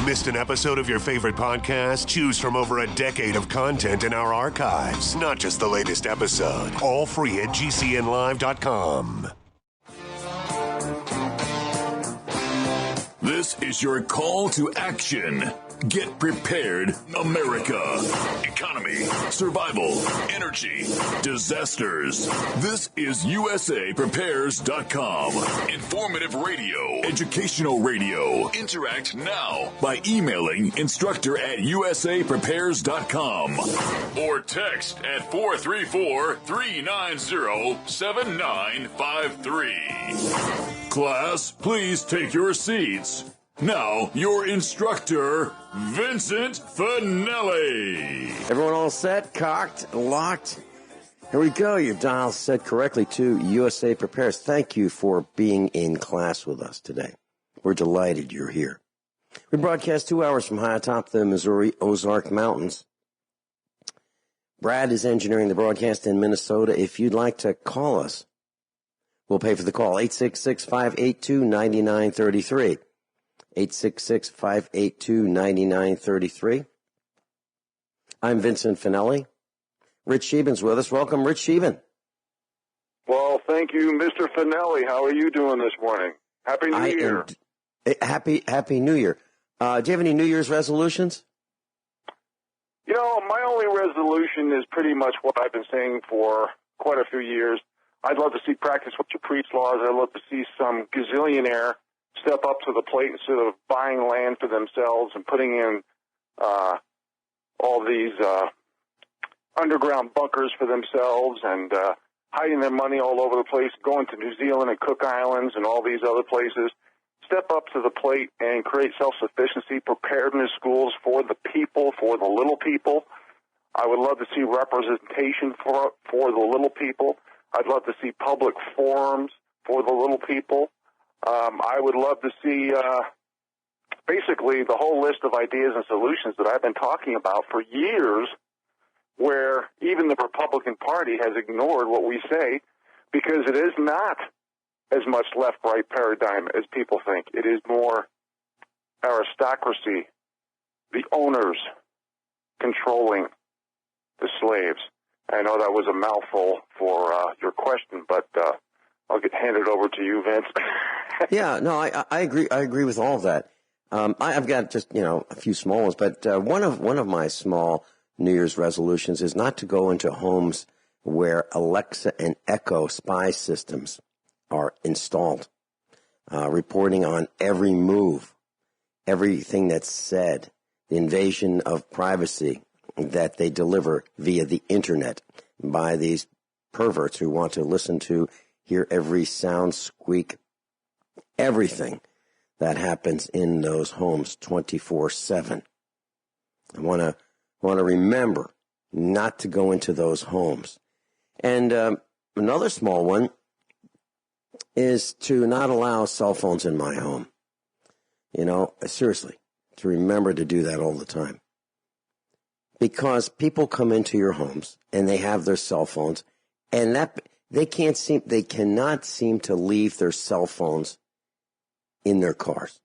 Missed an episode of your favorite podcast? Choose from over a decade of content in our archives, not just the latest episode. All free at GCNlive.com. This is your call to action. Get prepared, America. Economy, survival, energy, disasters. This is USAPrepares.com. Informative radio, educational radio. Interact now by emailing instructor@USAPrepares.com or text at 434-390-7953. Class, please take your seats. Now, your instructor, Vincent Finelli. Everyone all set, cocked, locked? Here we go. Your dial set correctly to USA Prepares. Thank you for being in class with us today. We're delighted you're here. We broadcast 2 hours from high atop the Missouri Ozark Mountains. Brad is engineering the broadcast in Minnesota. If you'd like to call us, we'll pay for the call. 866-582-9933. 866-582-9933. I'm Vincent Finelli. Rich Scheben's with us. Welcome, Rich Scheben. Well, thank you, Mr. Finelli. How are you doing this morning? Happy New Year. Happy New Year. Do you have any New Year's resolutions? You know, my only resolution is pretty much what I've been saying for quite a few years. I'd love to see practice what you preach laws. I'd love to see some gazillionaire step up to the plate instead of buying land for themselves and putting in all these underground bunkers for themselves and hiding their money all over the place, going to New Zealand and Cook Islands and all these other places. Step up to the plate and create self-sufficiency, preparedness schools for the people, for the little people. I would love to see representation for the little people. I'd love to see public forums for the little people. I would love to see basically the whole list of ideas and solutions that I've been talking about for years, where even the Republican Party has ignored what we say because it is not as much left-right paradigm as people think. It is more aristocracy, the owners controlling the slaves. I know that was a mouthful for your question, but I'll hand it over to you, Vince. Yeah, no, I agree. I agree with all of that. I've got just, a few small ones, but one of my small New Year's resolutions is not to go into homes where Alexa and Echo spy systems are installed, reporting on every move, everything that's said, the invasion of privacy that they deliver via the internet by these perverts who want to listen to, hear every sound, squeak, everything that happens in those homes 24/7. I want to remember not to go into those homes. And another small one is to not allow cell phones in my home. Seriously, to remember to do that all the time. Because people come into your homes and they have their cell phones, and they cannot seem to leave their cell phones in their cars.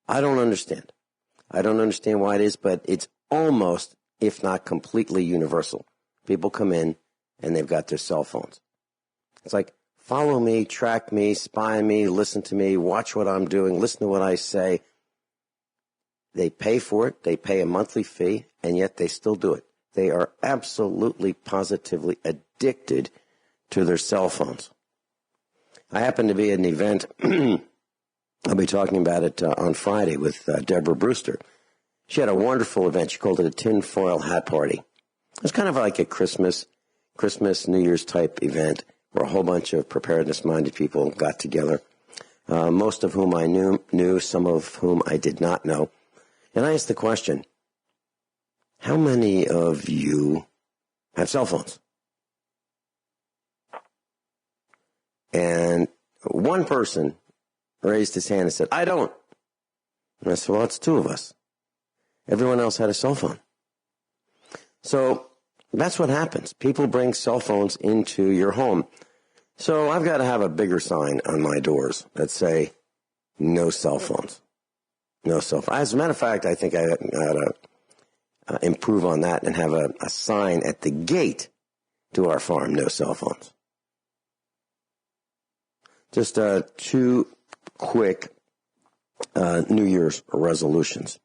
I don't understand. I don't understand why it is, but it's almost, if not completely universal. People come in and they've got their cell phones. It's like, follow me, track me, spy me, listen to me, watch what I'm doing, listen to what I say. They pay for it. They pay a monthly fee, and yet they still do it. They are absolutely, positively addicted to their cell phones. I happen to be at an event. I'll be talking about it on Friday with Deborah Brewster. She had a wonderful event. She called it a tinfoil hat party. It was kind of like a Christmas, New Year's type event where a whole bunch of preparedness-minded people got together, most of whom I knew, some of whom I did not know. And I asked the question, how many of you have cell phones? And one person raised his hand and said, I don't. And I said, well, it's two of us. Everyone else had a cell phone. So that's what happens. People bring cell phones into your home. So I've got to have a bigger sign on my doors that say, no cell phones. No cell phone. As a matter of fact, I think I ought to improve on that and have a sign at the gate to our farm, no cell phones. Just 2 quick New Year's resolutions.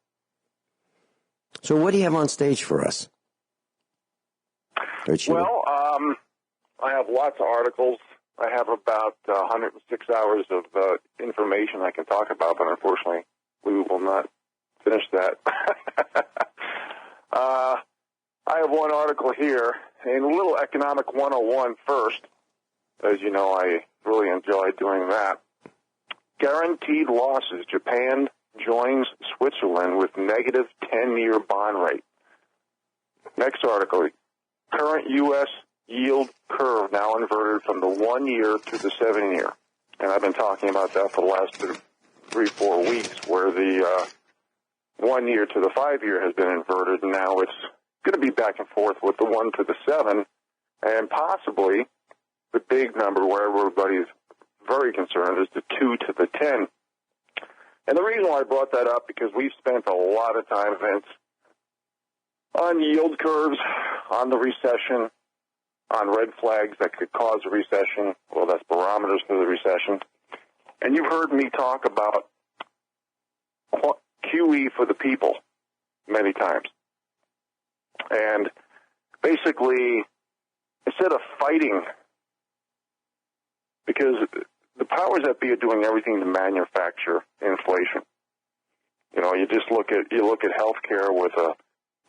So what do you have on stage for us? Well, I have lots of articles. I have about 106 hours of information I can talk about, but unfortunately we will not finish that. I have one article here, and a little Economic 101 first. As you know, I really enjoy doing that. Guaranteed losses. Japan joins Switzerland with negative 10-year bond rate. Next article. Current U.S. yield curve now inverted from the 1-year to the 7-year. And I've been talking about that for the last 3-4 weeks, where the 1-year to the 5-year has been inverted, and now it's going to be back and forth with the 1 to the 7, and possibly the big number where everybody's very concerned is the 2 to the 10. And the reason why I brought that up, because we've spent a lot of time, Vince, on yield curves, on the recession, on red flags that could cause a recession. Well, that's barometers for the recession. And you've heard me talk about QE for the people many times. And basically, instead of fighting, because the powers that be are doing everything to manufacture inflation. You know, you look at healthcare with a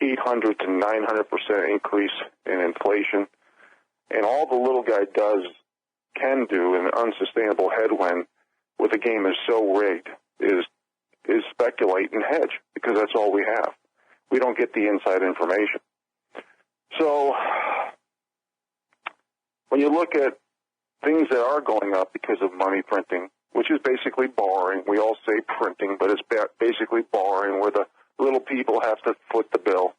800 to 900% increase in inflation, and all the little guy can do in an unsustainable headwind with a game that's so rigged is speculate and hedge, because that's all we have. We don't get the inside information. So when you look at things that are going up because of money printing, which is basically borrowing. We all say printing, but it's basically borrowing, where the little people have to foot the bill.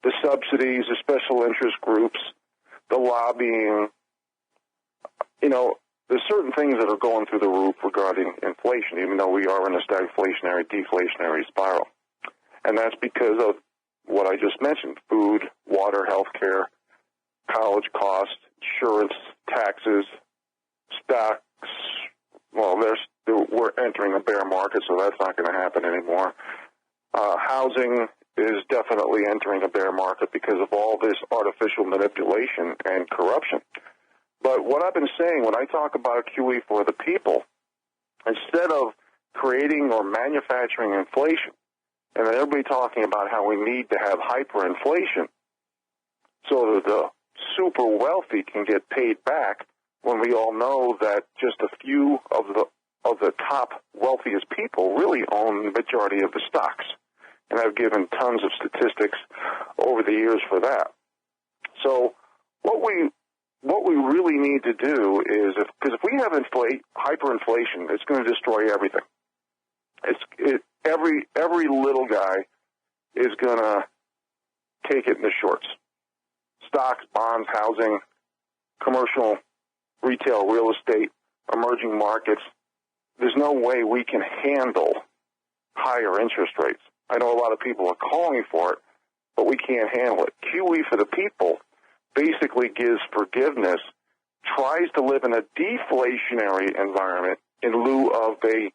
The subsidies, the special interest groups, the lobbying, you know, there's certain things that are going through the roof regarding inflation, even though we are in a stagflationary, deflationary spiral. And that's because of what I just mentioned: food, water, healthcare, college costs, insurance, taxes, stocks. Well, we're entering a bear market, so that's not going to happen anymore. Housing is definitely entering a bear market because of all this artificial manipulation and corruption. But what I've been saying, when I talk about QE for the people, instead of creating or manufacturing inflation, and then everybody talking about how we need to have hyperinflation so that the super wealthy can get paid back, when we all know that just a few of the top wealthiest people really own the majority of the stocks. And I've given tons of statistics over the years for that. So what we really need to do is, because if we have hyperinflation, it's going to destroy everything. Every little guy is going to take it in the shorts. Stocks, bonds, housing, commercial, retail, real estate, emerging markets. There's no way we can handle higher interest rates. I know a lot of people are calling for it, but we can't handle it. QE for the people basically gives forgiveness, tries to live in a deflationary environment in lieu of a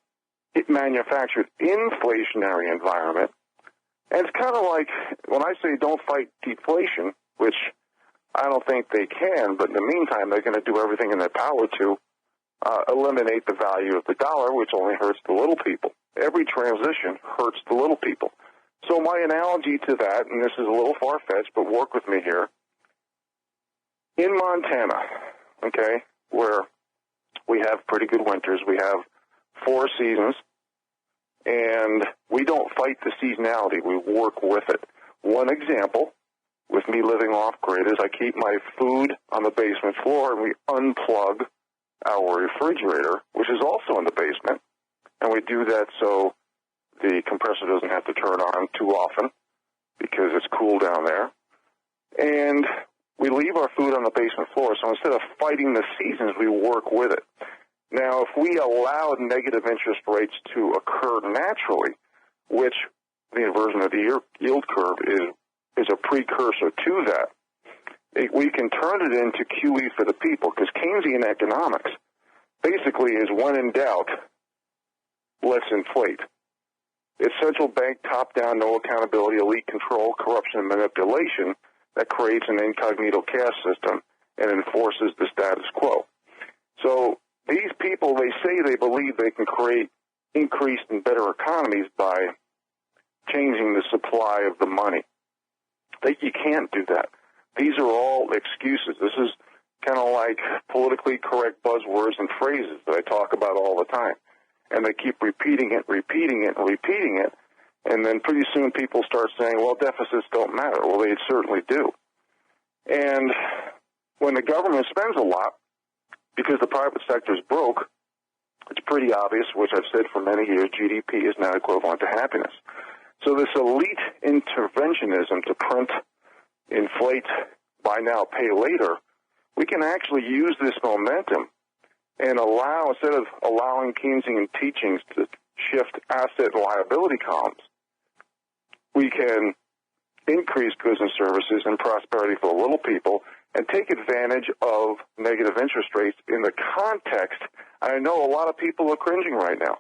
manufactured inflationary environment. And it's kind of like when I say don't fight deflation, which I don't think they can, but in the meantime, they're going to do everything in their power to eliminate the value of the dollar, which only hurts the little people. Every transition hurts the little people. So my analogy to that, and this is a little far-fetched, but work with me here. In Montana, okay, where we have pretty good winters, we have 4 seasons, and we don't fight the seasonality. We work with it. One example, with me living off-grid, is I keep my food on the basement floor, and we unplug our refrigerator, which is also in the basement, and we do that so the compressor doesn't have to turn on too often because it's cool down there. And we leave our food on the basement floor, so instead of fighting the seasons, we work with it. Now, if we allowed negative interest rates to occur naturally, which the inversion of the yield curve is a precursor to that. We can turn it into QE for the people, because Keynesian economics basically is when in doubt, let's inflate. It's central bank top-down, no accountability, elite control, corruption, and manipulation that creates an incognito cash system and enforces the status quo. So these people, they say they believe they can create increased and better economies by changing the supply of the money. You can't do that. These are all excuses. This is kind of like politically correct buzzwords and phrases that I talk about all the time. And they keep repeating it, and then pretty soon people start saying, well, deficits don't matter. Well, they certainly do. And when the government spends a lot, because the private sector is broke, it's pretty obvious, which I've said for many years, GDP is not equivalent to happiness. So this elite interventionism to print, inflate, buy now, pay later, we can actually use this momentum and allow, instead of allowing Keynesian teachings to shift asset and liability columns, we can increase goods and services and prosperity for the little people and take advantage of negative interest rates in the context. I know a lot of people are cringing right now.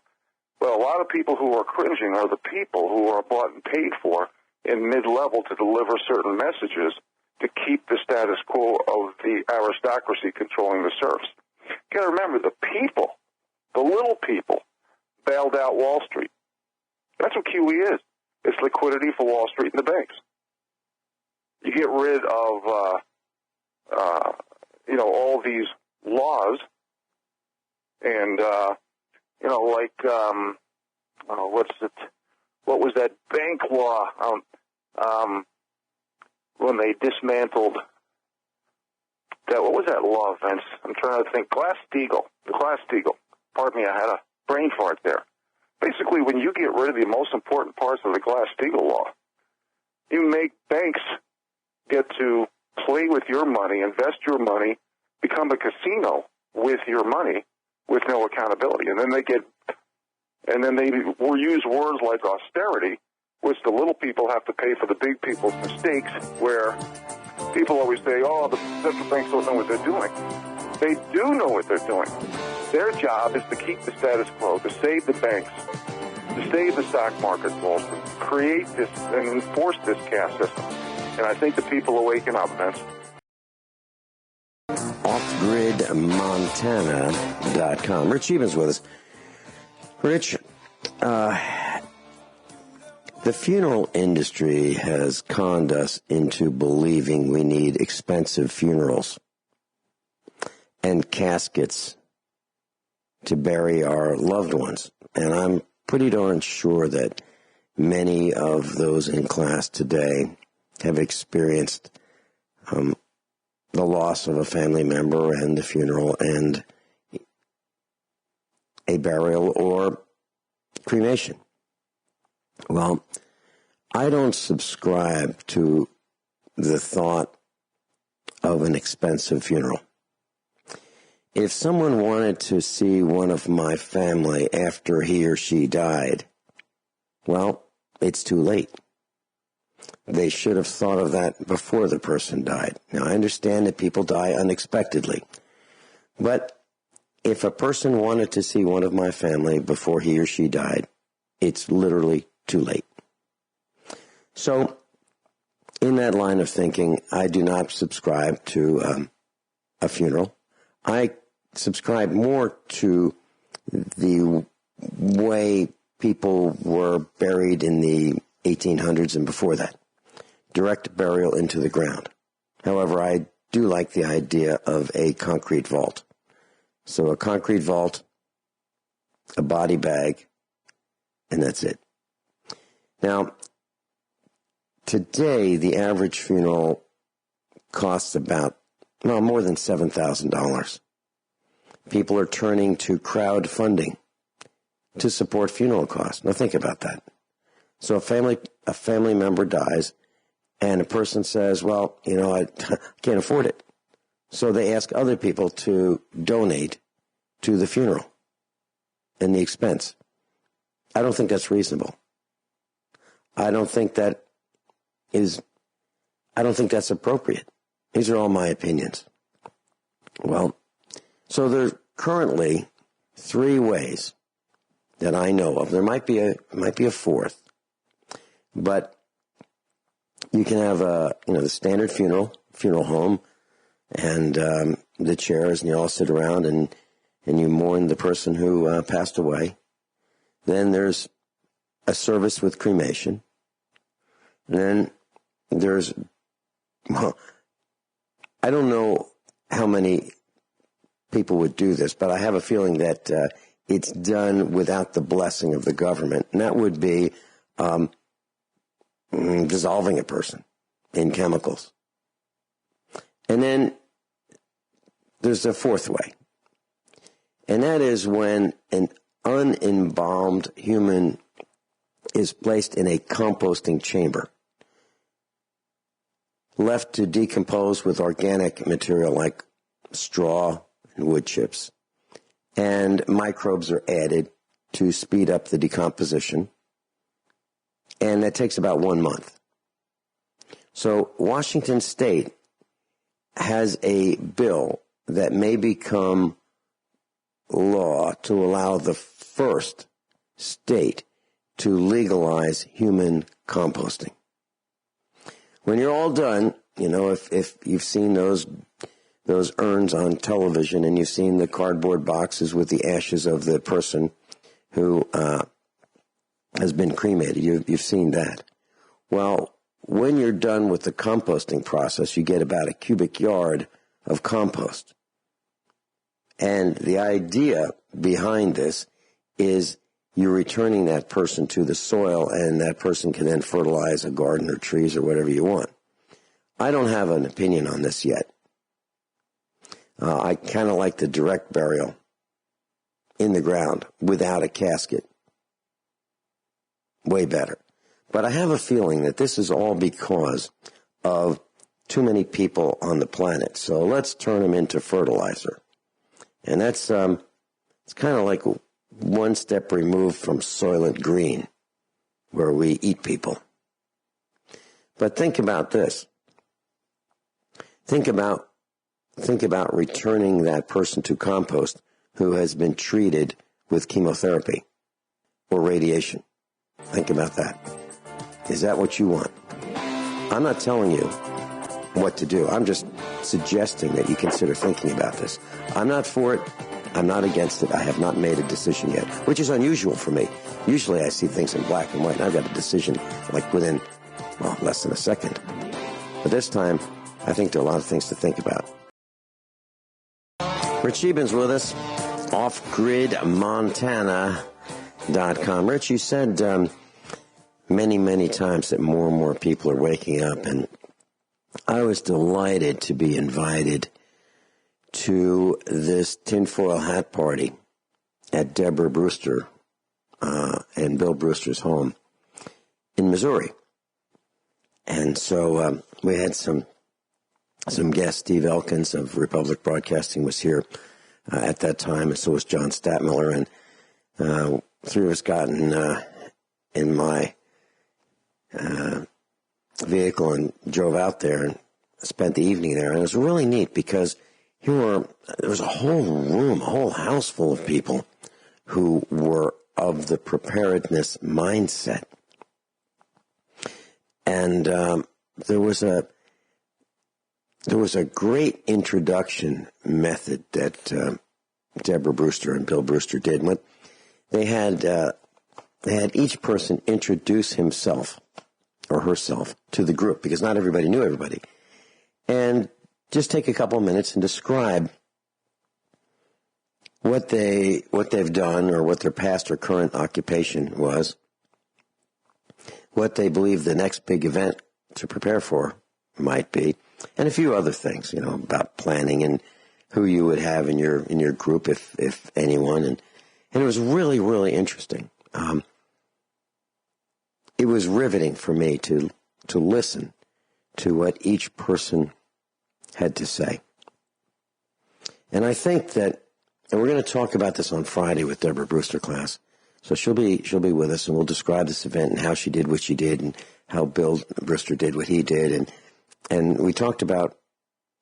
Well, a lot of people who are cringing are the people who are bought and paid for in mid-level to deliver certain messages to keep the status quo of the aristocracy controlling the serfs. You got to remember, the people, the little people, bailed out Wall Street. That's what QE is. It's liquidity for Wall Street and the banks. You get rid of, all these laws, and what was that bank law? When they dismantled that, what was that law, Vince? I'm trying to think. Glass-Steagall. The Glass-Steagall. Pardon me, I had a brain fart there. Basically, when you get rid of the most important parts of the Glass-Steagall law, you make banks get to play with your money, invest your money, become a casino with your money with no accountability. And then they will use words like austerity, which the little people have to pay for the big people's mistakes, where people always say, oh, the central banks don't know what they're doing. They do know what they're doing. Their job is to keep the status quo, to save the banks, to save the stock market, to create this and enforce this cash system. And I think the people are waking up, Vince. OffGridMontana.com. Rich Sheben's with us. Rich, the funeral industry has conned us into believing we need expensive funerals and caskets to bury our loved ones. And I'm pretty darn sure that many of those in class today have experienced the loss of a family member and the funeral and a burial or cremation. Well, I don't subscribe to the thought of an expensive funeral. If someone wanted to see one of my family after he or she died, well, it's too late. They should have thought of that before the person died. Now, I understand that people die unexpectedly, but if a person wanted to see one of my family before he or she died, it's literally too late. So, in that line of thinking, I do not subscribe to a funeral. I subscribe more to the way people were buried in the 1800s and before that. Direct burial into the ground. However, I do like the idea of a concrete vault. So a concrete vault, a body bag, and that's it. Now, today, the average funeral costs about, more than $7,000. People are turning to crowdfunding to support funeral costs. Now, think about that. So a family member dies, and a person says, well, I can't afford it. So they ask other people to donate to the funeral and the expense. I don't think that's reasonable. I don't think that's appropriate. These are all my opinions. Well, so there are currently 3 ways that I know of. There might be a 4th, but you can have the standard funeral home, and the chairs, and you all sit around and you mourn the person who passed away. Then there's a service with cremation. And then there's, well, I don't know how many people would do this, but I have a feeling that it's done without the blessing of the government. And that would be dissolving a person in chemicals. And then there's a 4th way. And that is when an unembalmed human is placed in a composting chamber, left to decompose with organic material like straw and wood chips, and microbes are added to speed up the decomposition, and that takes about 1 month. So Washington State has a bill that may become law to allow the first state to legalize human composting. When you're all done, if you've seen those urns on television and you've seen the cardboard boxes with the ashes of the person who has been cremated, you've seen that. Well, when you're done with the composting process, you get about a cubic yard of compost. And the idea behind this is you're returning that person to the soil, and that person can then fertilize a garden or trees or whatever you want. I don't have an opinion on this yet. I kind of like the direct burial in the ground without a casket. Way better. But I have a feeling that this is all because of too many people on the planet. So let's turn them into fertilizer. And that's it's kind of like one step removed from Soylent Green, where we eat people. But think about this. Think about returning that person to compost who has been treated with chemotherapy or radiation. Think about that. Is that what you want? I'm not telling you what to do. I'm just suggesting that you consider thinking about this. I'm not for it. I'm not against it. I have not made a decision yet, which is unusual for me. Usually I see things in black and white, and I've got a decision like within, less than a second. But this time, I think there are a lot of things to think about. Rich Scheben's with us, offgridmontana.com. Rich, you said many, many times that more and more people are waking up, and I was delighted to be invited to this tinfoil hat party at Deborah Brewster and Bill Brewster's home in Missouri. And so we had some guests. Steve Elkins of Republic Broadcasting was here at that time, and so was John Statmiller. And 3 of us got in my vehicle and drove out there and spent the evening there. And it was really neat because there was a whole room, a whole house full of people who were of the preparedness mindset. And there was a great introduction method that Deborah Brewster and Bill Brewster did. When they had each person introduce himself or herself to the group, because not everybody knew everybody, and just take a couple of minutes and describe what they've done or what their past or current occupation was, what they believe the next big event to prepare for might be, and a few other things, about planning and who you would have in your group, if anyone, and it was really, really interesting. It was riveting for me to listen to what each person had to say. And I think that, and we're going to talk about this on Friday with Deborah Brewster class, So she'll be with us, and we'll describe this event and how she did what she did, and how Bill Brister did what he did, and we talked about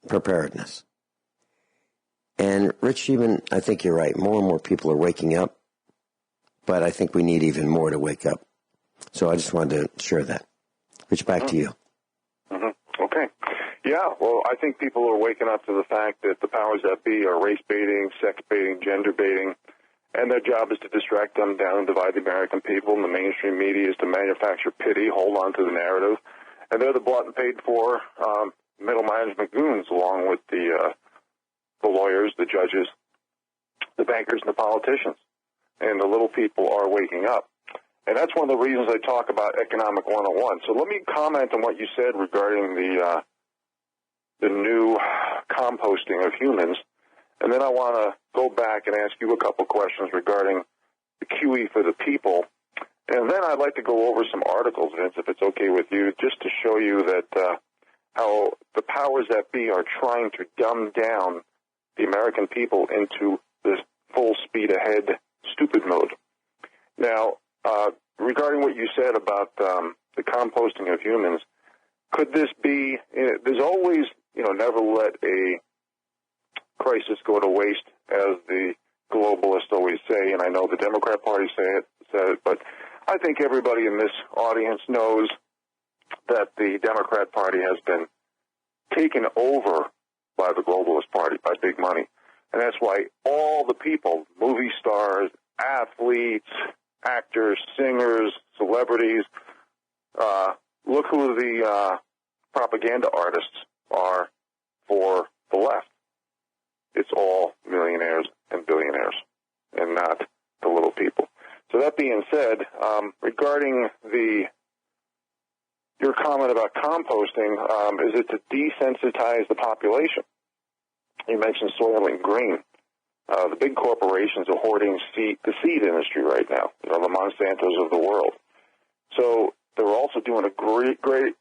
preparedness. And Rich Scheben, I think you're right. More and more people are waking up, but I think we need even more to wake up. So I just wanted to share that. Rich, back to you. Mm-hmm. Okay. Yeah, well, I think people are waking up to the fact that the powers that be are race baiting, sex baiting, gender baiting, and their job is to distract them down and divide the American people, and the mainstream media is to manufacture pity, hold on to the narrative, and they're the bought and paid for middle management goons, along with the lawyers, the judges, the bankers, and the politicians. And the little people are waking up. And that's one of the reasons I talk about Economic 101. So let me comment on what you said regarding the new composting of humans. And then I want to go back and ask you a couple questions regarding the QE for the people. And then I'd like to go over some articles, Vince, if it's okay with you, just to show you that how the powers that be are trying to dumb down the American people into this full speed ahead stupid mode. Now, regarding what you said about the composting of humans, could this be, there's always, never let a crisis go to waste, as the globalists always say, and I know the Democrat Party said it, but I think everybody in this audience knows that the Democrat Party has been taken over by the globalist party, by big money. And that's why all the people, movie stars, athletes, actors, singers, celebrities, look who the propaganda artists are for the left. It's all millionaires and billionaires, and not the little people. So that being said, regarding your comment about composting, is it to desensitize the population? You mentioned Soylent Green. The big corporations are hoarding the seed industry right now, the Monsantos of the world. So they're also doing a great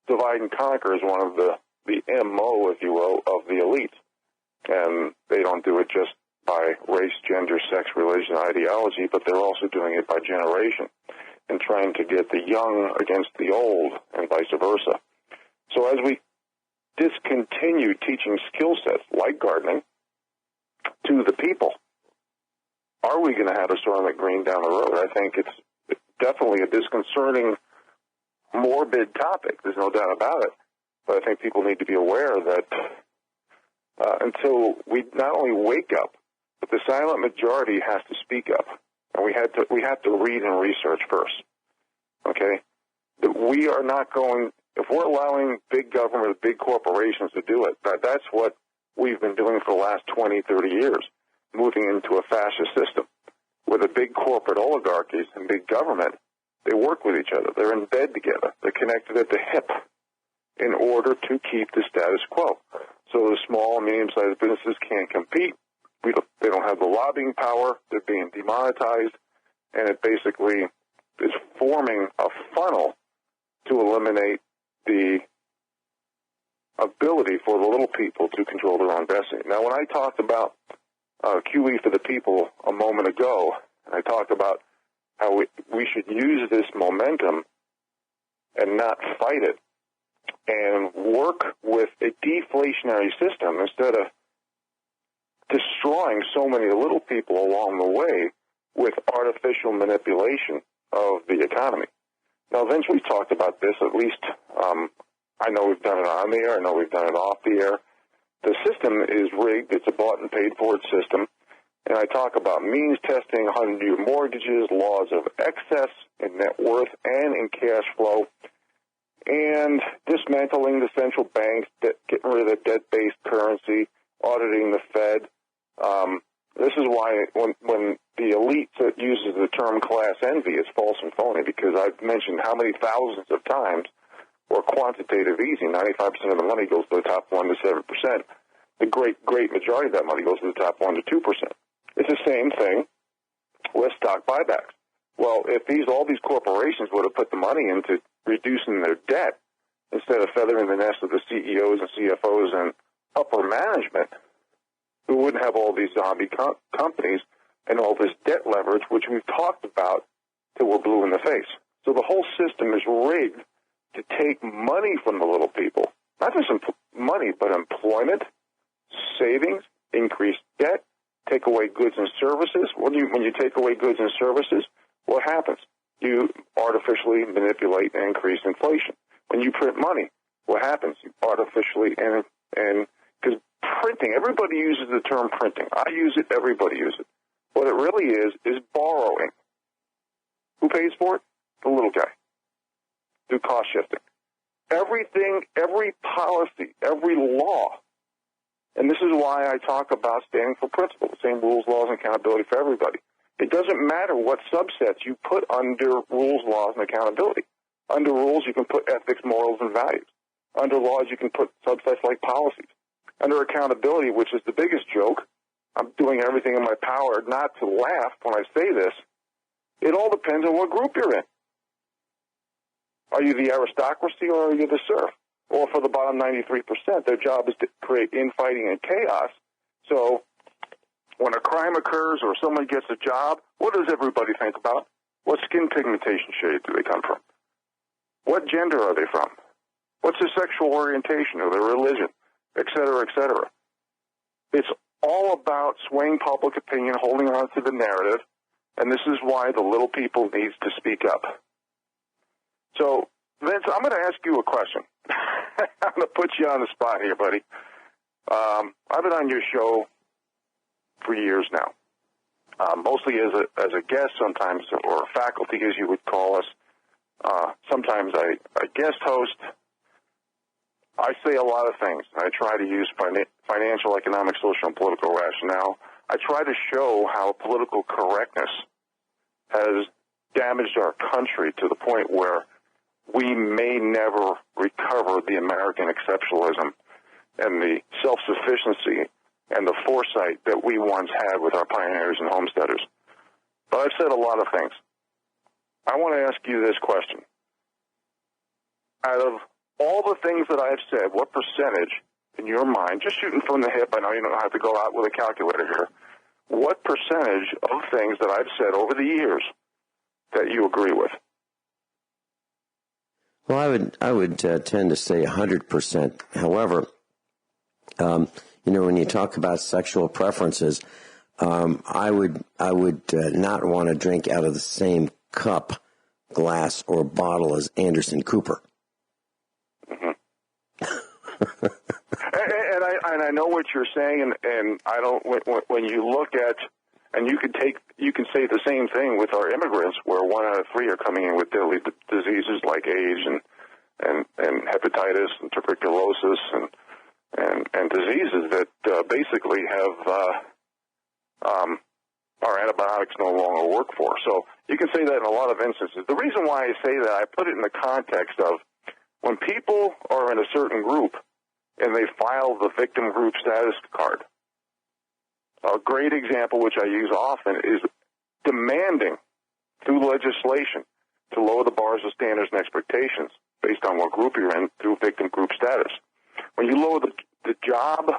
divide and conquer as one of the MO, if you will, of the elites. And they don't do it just by race, gender, sex, religion, ideology, but they're also doing it by generation and trying to get the young against the old and vice versa. So as we discontinue teaching skill sets like gardening to the people, are we going to have a Soylent Green down the road? I think it's definitely a disconcerting, morbid topic. There's no doubt about it. But I think people need to be aware that until we not only wake up, but the silent majority has to speak up. And we have to read and research first. Okay? That we are not going, if we're allowing big government, big corporations to do it, that's what we've been doing for the last 20, 30 years, moving into a fascist system where the big corporate oligarchies and big government, they work with each other. They're in bed together. They're connected at the hip in order to keep the status quo. So the small and medium-sized businesses can't compete. They don't have the lobbying power. They're being demonetized. And it basically is forming a funnel to eliminate the ability for the little people to control their own destiny. Now, when I talked about QE for the people a moment ago, and I talked about how we should use this momentum and not fight it and work with a deflationary system instead of destroying so many little people along the way with artificial manipulation of the economy. Now, Vince, we've talked about this at least. I know we've done it on the air. I know we've done it off the air. The system is rigged. It's a bought and paid for system. And I talk about means testing, 100-year mortgages, laws of excess in net worth and in cash flow, and dismantling the central banks, getting rid of the debt-based currency, auditing the Fed. This is why when the elite uses the term class envy, it's false and phony, because I've mentioned how many thousands of times where quantitative easing, 95% of the money goes to the top 1 to 7%. The great majority of that money goes to the top 1 to 2%. It's the same thing with stock buybacks. Well, if all these corporations would have put the money into reducing their debt instead of feathering the nest of the CEOs and CFOs and upper management, we wouldn't have all these zombie companies and all this debt leverage, which we've talked about till we're blue in the face. So the whole system is rigged to take money from the little people, not just money, but employment, savings, increased debt, take away goods and services. When you take away goods and services, what happens? You artificially manipulate and increase inflation. When you print money, what happens? You artificially and because printing, everybody uses the term printing. I use it, everybody uses it. What it really is borrowing. Who pays for it? The little guy. Through cost shifting. Everything, every policy, every law, and this is why I talk about standing for principle, the same rules, laws, and accountability for everybody. It doesn't matter what subsets you put under rules, laws, and accountability. Under rules, you can put ethics, morals, and values. Under laws, you can put subsets like policies. Under accountability, which is the biggest joke, I'm doing everything in my power not to laugh when I say this. It all depends on what group you're in. Are you the aristocracy or are you the serf? Or for the bottom 93%, their job is to create infighting and chaos. So when a crime occurs or someone gets a job, what does everybody think about? What skin pigmentation shade do they come from? What gender are they from? What's their sexual orientation or their religion, et cetera, et cetera? It's all about swaying public opinion, holding on to the narrative, and this is why the little people needs to speak up. So, Vince, I'm going to ask you a question. I'm going to put you on the spot here, buddy. I've been on your show for years now, mostly as a guest sometimes, or faculty, as you would call us. Sometimes I guest host. I say a lot of things. I try to use financial, economic, social, and political rationale. I try to show how political correctness has damaged our country to the point where we may never recover the American exceptionalism and the self-sufficiency and the foresight that we once had with our pioneers and homesteaders. But I've said a lot of things. I want to ask you this question. Out of all the things that I've said, what percentage in your mind, just shooting from the hip, I know you don't have to go out with a calculator here, what percentage of things that I've said over the years that you agree with? Well, I would tend to say 100%. However, when you talk about sexual preferences, I would not want to drink out of the same cup, glass, or bottle as Anderson Cooper. Mm-hmm. and I know what you're saying, and I don't. When you look at, and you can say the same thing with our immigrants, where 1 out of 3 are coming in with deadly diseases like AIDS and hepatitis and tuberculosis and diseases that basically have our antibiotics no longer work for. So you can say that in a lot of instances. The reason why I say that, I put it in the context of when people are in a certain group and they file the victim group status card. A great example, which I use often, is demanding through legislation to lower the bars of standards and expectations based on what group you're in through victim group status. When you lower the job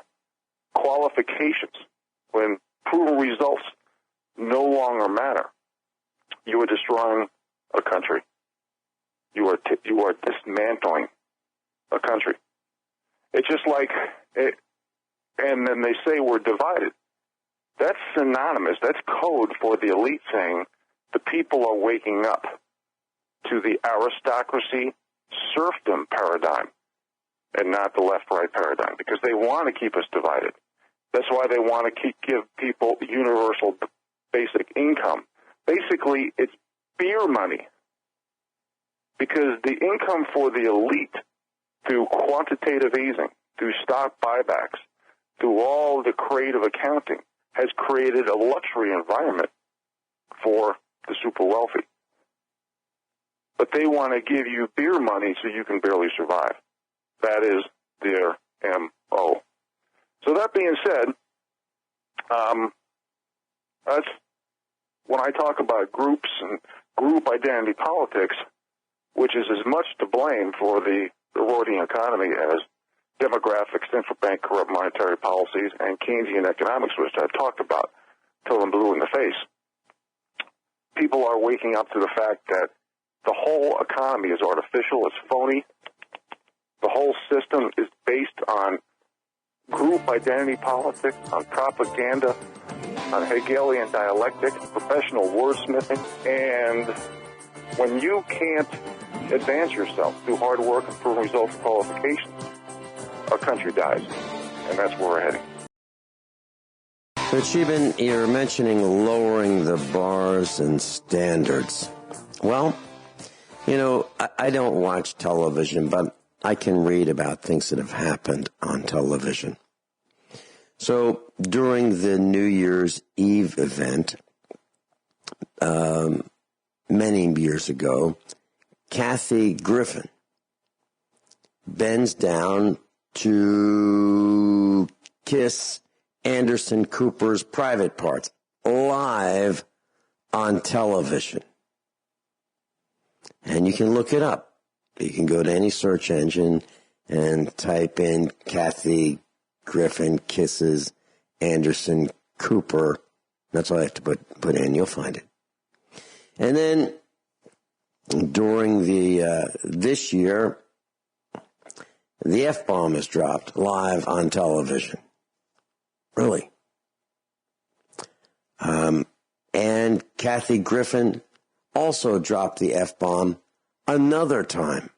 qualifications, when proven results no longer matter, you are destroying a country. You are dismantling a country. It's just like, and then they say we're divided. That's synonymous. That's code for the elite saying the people are waking up to the aristocracy serfdom paradigm and not the left-right paradigm, because they want to keep us divided. That's why they want to give people universal basic income. Basically, it's beer money, because the income for the elite through quantitative easing, through stock buybacks, through all the creative accounting, has created a luxury environment for the super wealthy. But they want to give you beer money so you can barely survive. That is their M.O. So that being said, that's when I talk about groups and group identity politics, which is as much to blame for the eroding economy as demographics, central bank corrupt monetary policies, and Keynesian economics, which I've talked about until I'm blue in the face. People are waking up to the fact that the whole economy is artificial, it's phony. The whole system is based on group identity politics, on propaganda, on Hegelian dialectics, professional wordsmithing, and when you can't advance yourself through hard work and proven results and qualifications, our country dies, and that's where we're heading. But Scheben, you're mentioning lowering the bars and standards. Well, you know, I don't watch television, but I can read about things that have happened on television. So during the New Year's Eve event, many years ago, Kathy Griffin bends down to kiss Anderson Cooper's private parts live on television. And you can look it up. You can go to any search engine and type in Kathy Griffin kisses Anderson Cooper. That's all I have to put in. You'll find it. And then during the this year, the F-bomb is dropped live on television. Really. And Kathy Griffin also dropped the F-bomb another time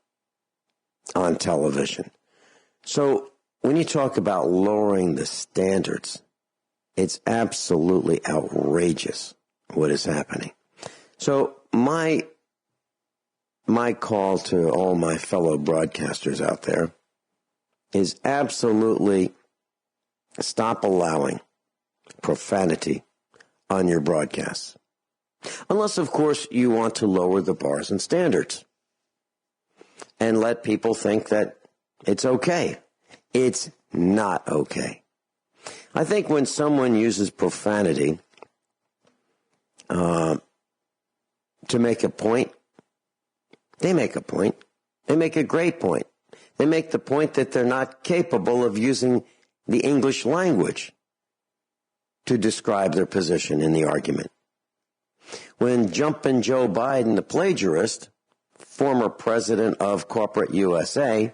on television. So when you talk about lowering the standards, it's absolutely outrageous what is happening. So my call to all my fellow broadcasters out there is absolutely stop allowing profanity on your broadcasts. Unless, of course, you want to lower the bars and standards and let people think that it's okay. It's not okay. I think when someone uses profanity to make a point, they make a point. They make a great point. They make the point that they're not capable of using the English language to describe their position in the argument. When Jumpin' Joe Biden, the plagiarist, former president of corporate USA,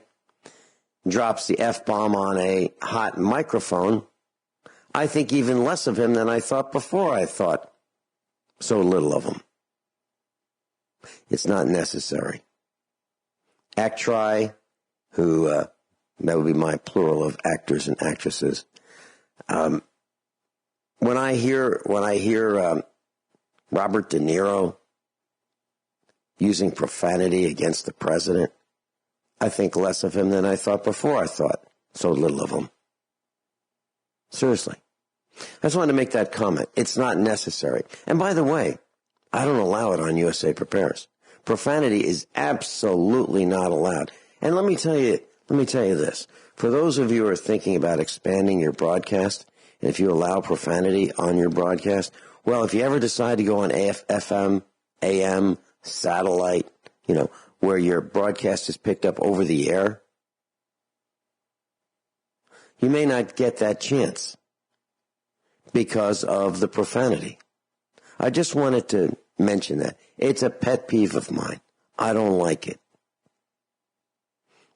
drops the F-bomb on a hot microphone, I think even less of him than I thought before. I thought so little of him. It's not necessary. Actri, who, that would be my plural of actors and actresses. When I hear Robert De Niro using profanity against the president, I think less of him than I thought before. I thought so little of him. Seriously. I just wanted to make that comment. It's not necessary. And by the way, I don't allow it on USA Prepares. Profanity is absolutely not allowed. And let me tell you this. For those of you who are thinking about expanding your broadcast, and if you allow profanity on your broadcast, well, if you ever decide to go on FM, AM, satellite, where your broadcast is picked up over the air, you may not get that chance because of the profanity. I just wanted to mention that. It's a pet peeve of mine. I don't like it.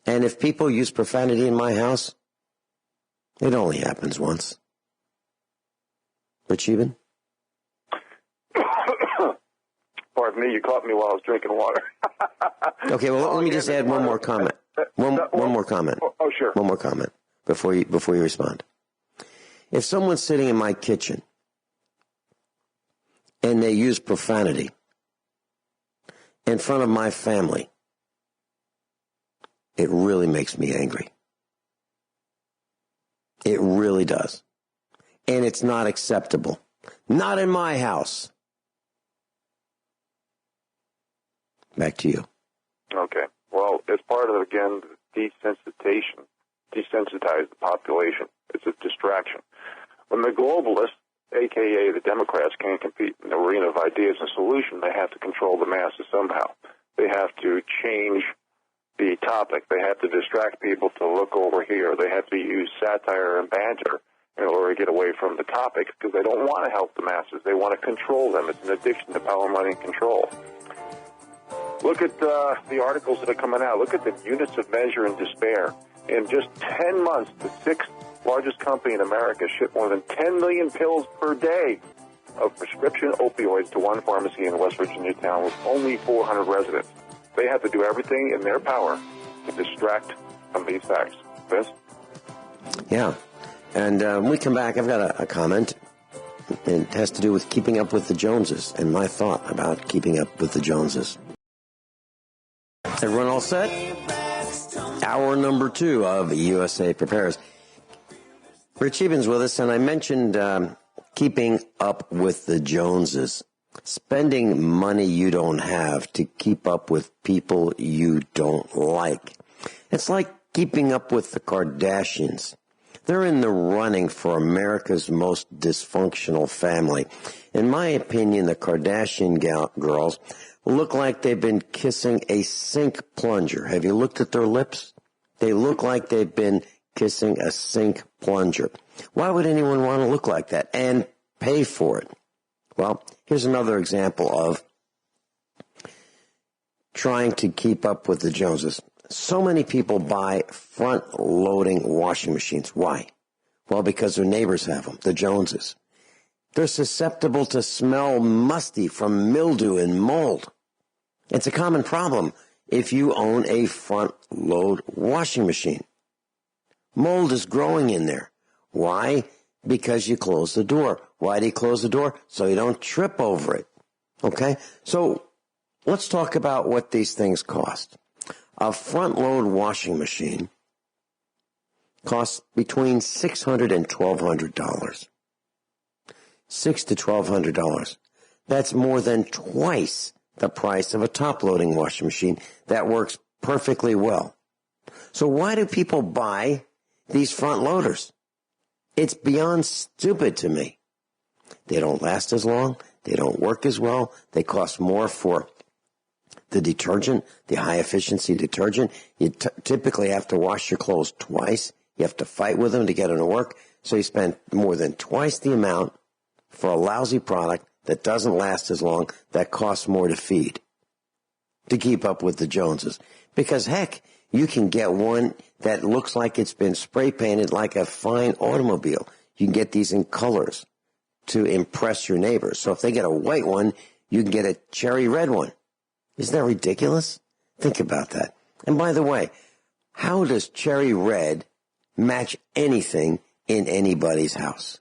And if people use profanity in my house, it only happens once. But Scheben? Pardon me, you caught me while I was drinking water. Okay, well, let me just add one more comment. One more comment. Oh, sure. One more comment before you respond. If someone's sitting in my kitchen and they use profanity in front of my family, it really makes me angry. It really does. And it's not acceptable. Not in my house. Back to you. Okay. Well, it's part of, again, desensitize the population. It's a distraction. When the globalists, a.k.a. the Democrats, can't compete in the arena of ideas and solutions, they have to control the masses somehow. They have to change the topic. They have to distract people to look over here. They have to use satire and banter in order to get away from the topic because they don't want to help the masses. They want to control them. It's an addiction to power, money, and control. Look at the articles that are coming out. Look at the units of measure in despair. In just 10 months, the sixth largest company in America shipped more than 10 million pills per day of prescription opioids to one pharmacy in West Virginia town with only 400 residents. They have to do everything in their power to distract from these facts. Vince? Yeah. And when we come back, I've got a comment. It has to do with keeping up with the Joneses and my thought about keeping up with the Joneses. Everyone all set? Hour number 2 of USA Prepares. Rich Sheben's with us, and I mentioned keeping up with the Joneses. Spending money you don't have to keep up with people you don't like. It's like keeping up with the Kardashians. They're in the running for America's most dysfunctional family. In my opinion, the Kardashian girls look like they've been kissing a sink plunger. Have you looked at their lips? They look like they've been kissing a sink plunger. Why would anyone want to look like that and pay for it? Well, here's another example of trying to keep up with the Joneses. So many people buy front-loading washing machines. Why? Well, because their neighbors have them, the Joneses. They're susceptible to smell musty from mildew and mold. It's a common problem if you own a front-load washing machine. Mold is growing in there. Why? Because you close the door. Why do you close the door? So you don't trip over it. Okay? So let's talk about what these things cost. A front-load washing machine costs between $600 and $1,200. $600 to $1,200. That's more than twice the price of a top-loading washing machine that works perfectly well. So why do people buy these front loaders? It's beyond stupid to me. They don't last as long. They don't work as well. They cost more for the detergent, the high-efficiency detergent. You typically have to wash your clothes twice. You have to fight with them to get them to work. So you spend more than twice the amount for a lousy product that doesn't last as long, that costs more to feed, to keep up with the Joneses. Because, heck, you can get one that looks like it's been spray painted like a fine automobile. You can get these in colors to impress your neighbors. So if they get a white one, you can get a cherry red one. Isn't that ridiculous? Think about that. And by the way, how does cherry red match anything in anybody's house?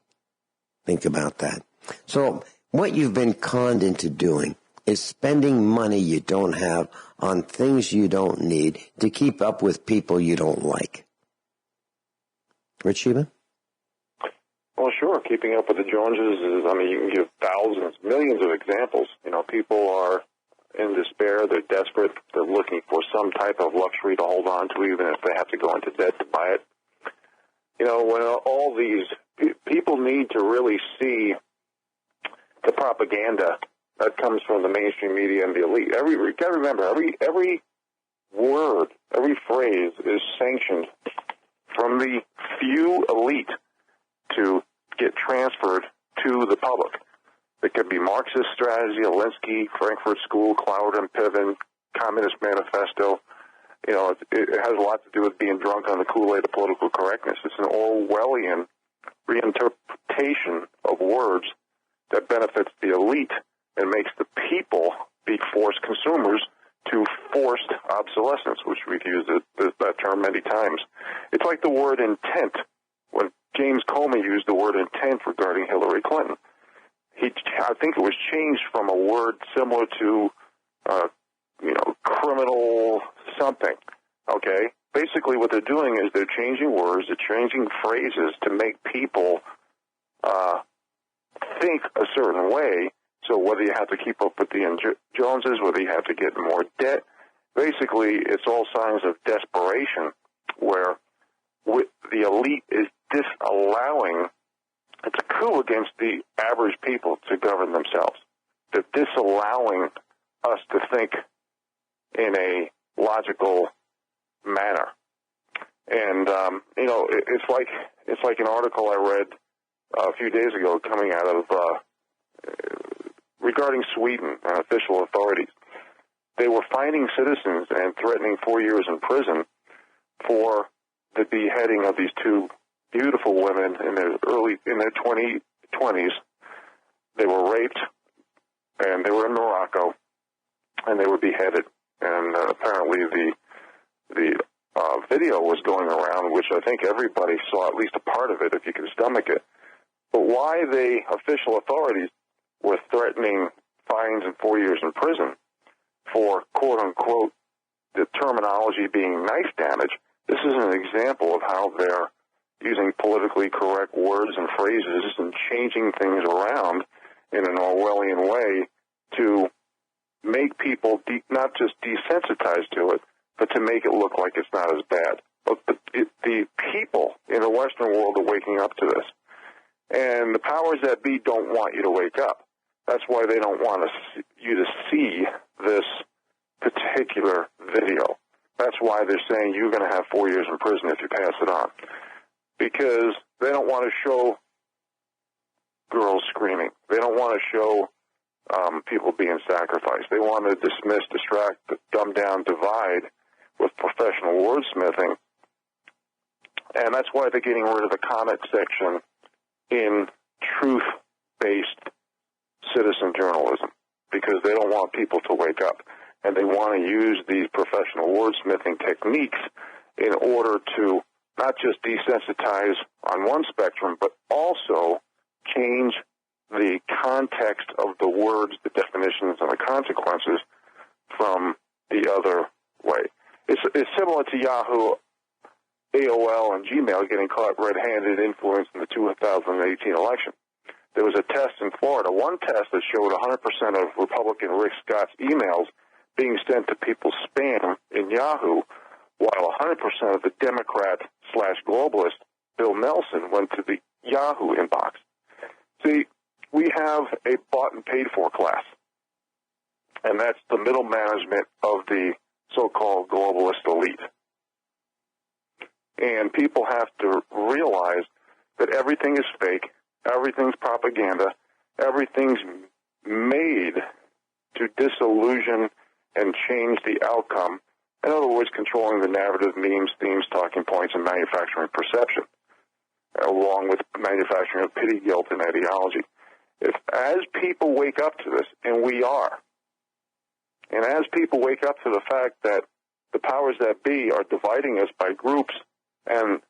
Think about that. So what you've been conned into doing is spending money you don't have on things you don't need to keep up with people you don't like. Rich Sheba? Well, sure. Keeping up with the Joneses is, I mean, you can give thousands, millions of examples. You know, people are in despair. They're desperate. They're looking for some type of luxury to hold on to, even if they have to go into debt to buy it. You know, when all these people need to really see the propaganda that comes from the mainstream media and the elite. You got to remember, every word, every phrase is sanctioned from the few elite to get transferred to the public. It could be Marxist strategy, Alinsky, Frankfurt School, Cloward and Piven, Communist Manifesto. You know, it has a lot to do with being drunk on the Kool-Aid of political correctness. It's an Orwellian reinterpretation of words that benefits the elite and makes the people be forced consumers to forced obsolescence, which we've used that term many times. It's like the word intent. When James Comey used the word intent regarding Hillary Clinton, I think it was changed from a word similar to, criminal something, okay? Basically what they're doing is they're changing words, they're changing phrases to make people think a certain way. So whether you have to keep up with the Joneses, whether you have to get more debt, basically it's all signs of desperation where the elite is disallowing, it's a coup against the average people to govern themselves. They're disallowing us to think in a logical manner. And, it's like it's like an article I read a few days ago coming out of regarding Sweden and official authorities. They were fining citizens and threatening 4 years in prison for the beheading of these two beautiful women in their 20s. They were raped, and they were in Morocco, and they were beheaded. And apparently the video was going around, which I think everybody saw at least a part of it, if you can stomach it. But why the official authorities were threatening fines and 4 years in prison for, quote-unquote, the terminology being knife damage, this is an example of how they're using politically correct words and phrases and changing things around in an Orwellian way to make people not just desensitized to it, but to make it look like it's not as bad. But the people in the Western world are waking up to this. And the powers that be don't want you to wake up. That's why they don't want you to see this particular video. That's why they're saying you're going to have 4 years in prison if you pass it on. Because they don't want to show girls screaming. They don't want to show people being sacrificed. They want to dismiss, distract, dumb down, divide with professional wordsmithing. And that's why they're getting rid of the comment section in truth-based citizen journalism, because they don't want people to wake up. And they want to use these professional wordsmithing techniques in order to not just desensitize on one spectrum, but also change the context of the words, the definitions, and the consequences from the other way. It's similar to Yahoo, AOL, and Gmail getting caught red-handed influence in the 2018 election. There was a test in Florida, one test that showed 100% of Republican Rick Scott's emails being sent to people's spam in Yahoo, while 100% of the Democrat/globalist Bill Nelson went to the Yahoo inbox. See, we have a bought and paid for class, and that's the middle management of the so-called globalist elite. And people have to realize that everything is fake, everything's propaganda, everything's made to disillusion and change the outcome. In other words, controlling the narrative, memes, themes, talking points, and manufacturing perception, along with manufacturing of pity, guilt, and ideology. As people wake up to this, and we are, and as people wake up to the fact that the powers that be are dividing us by groups, and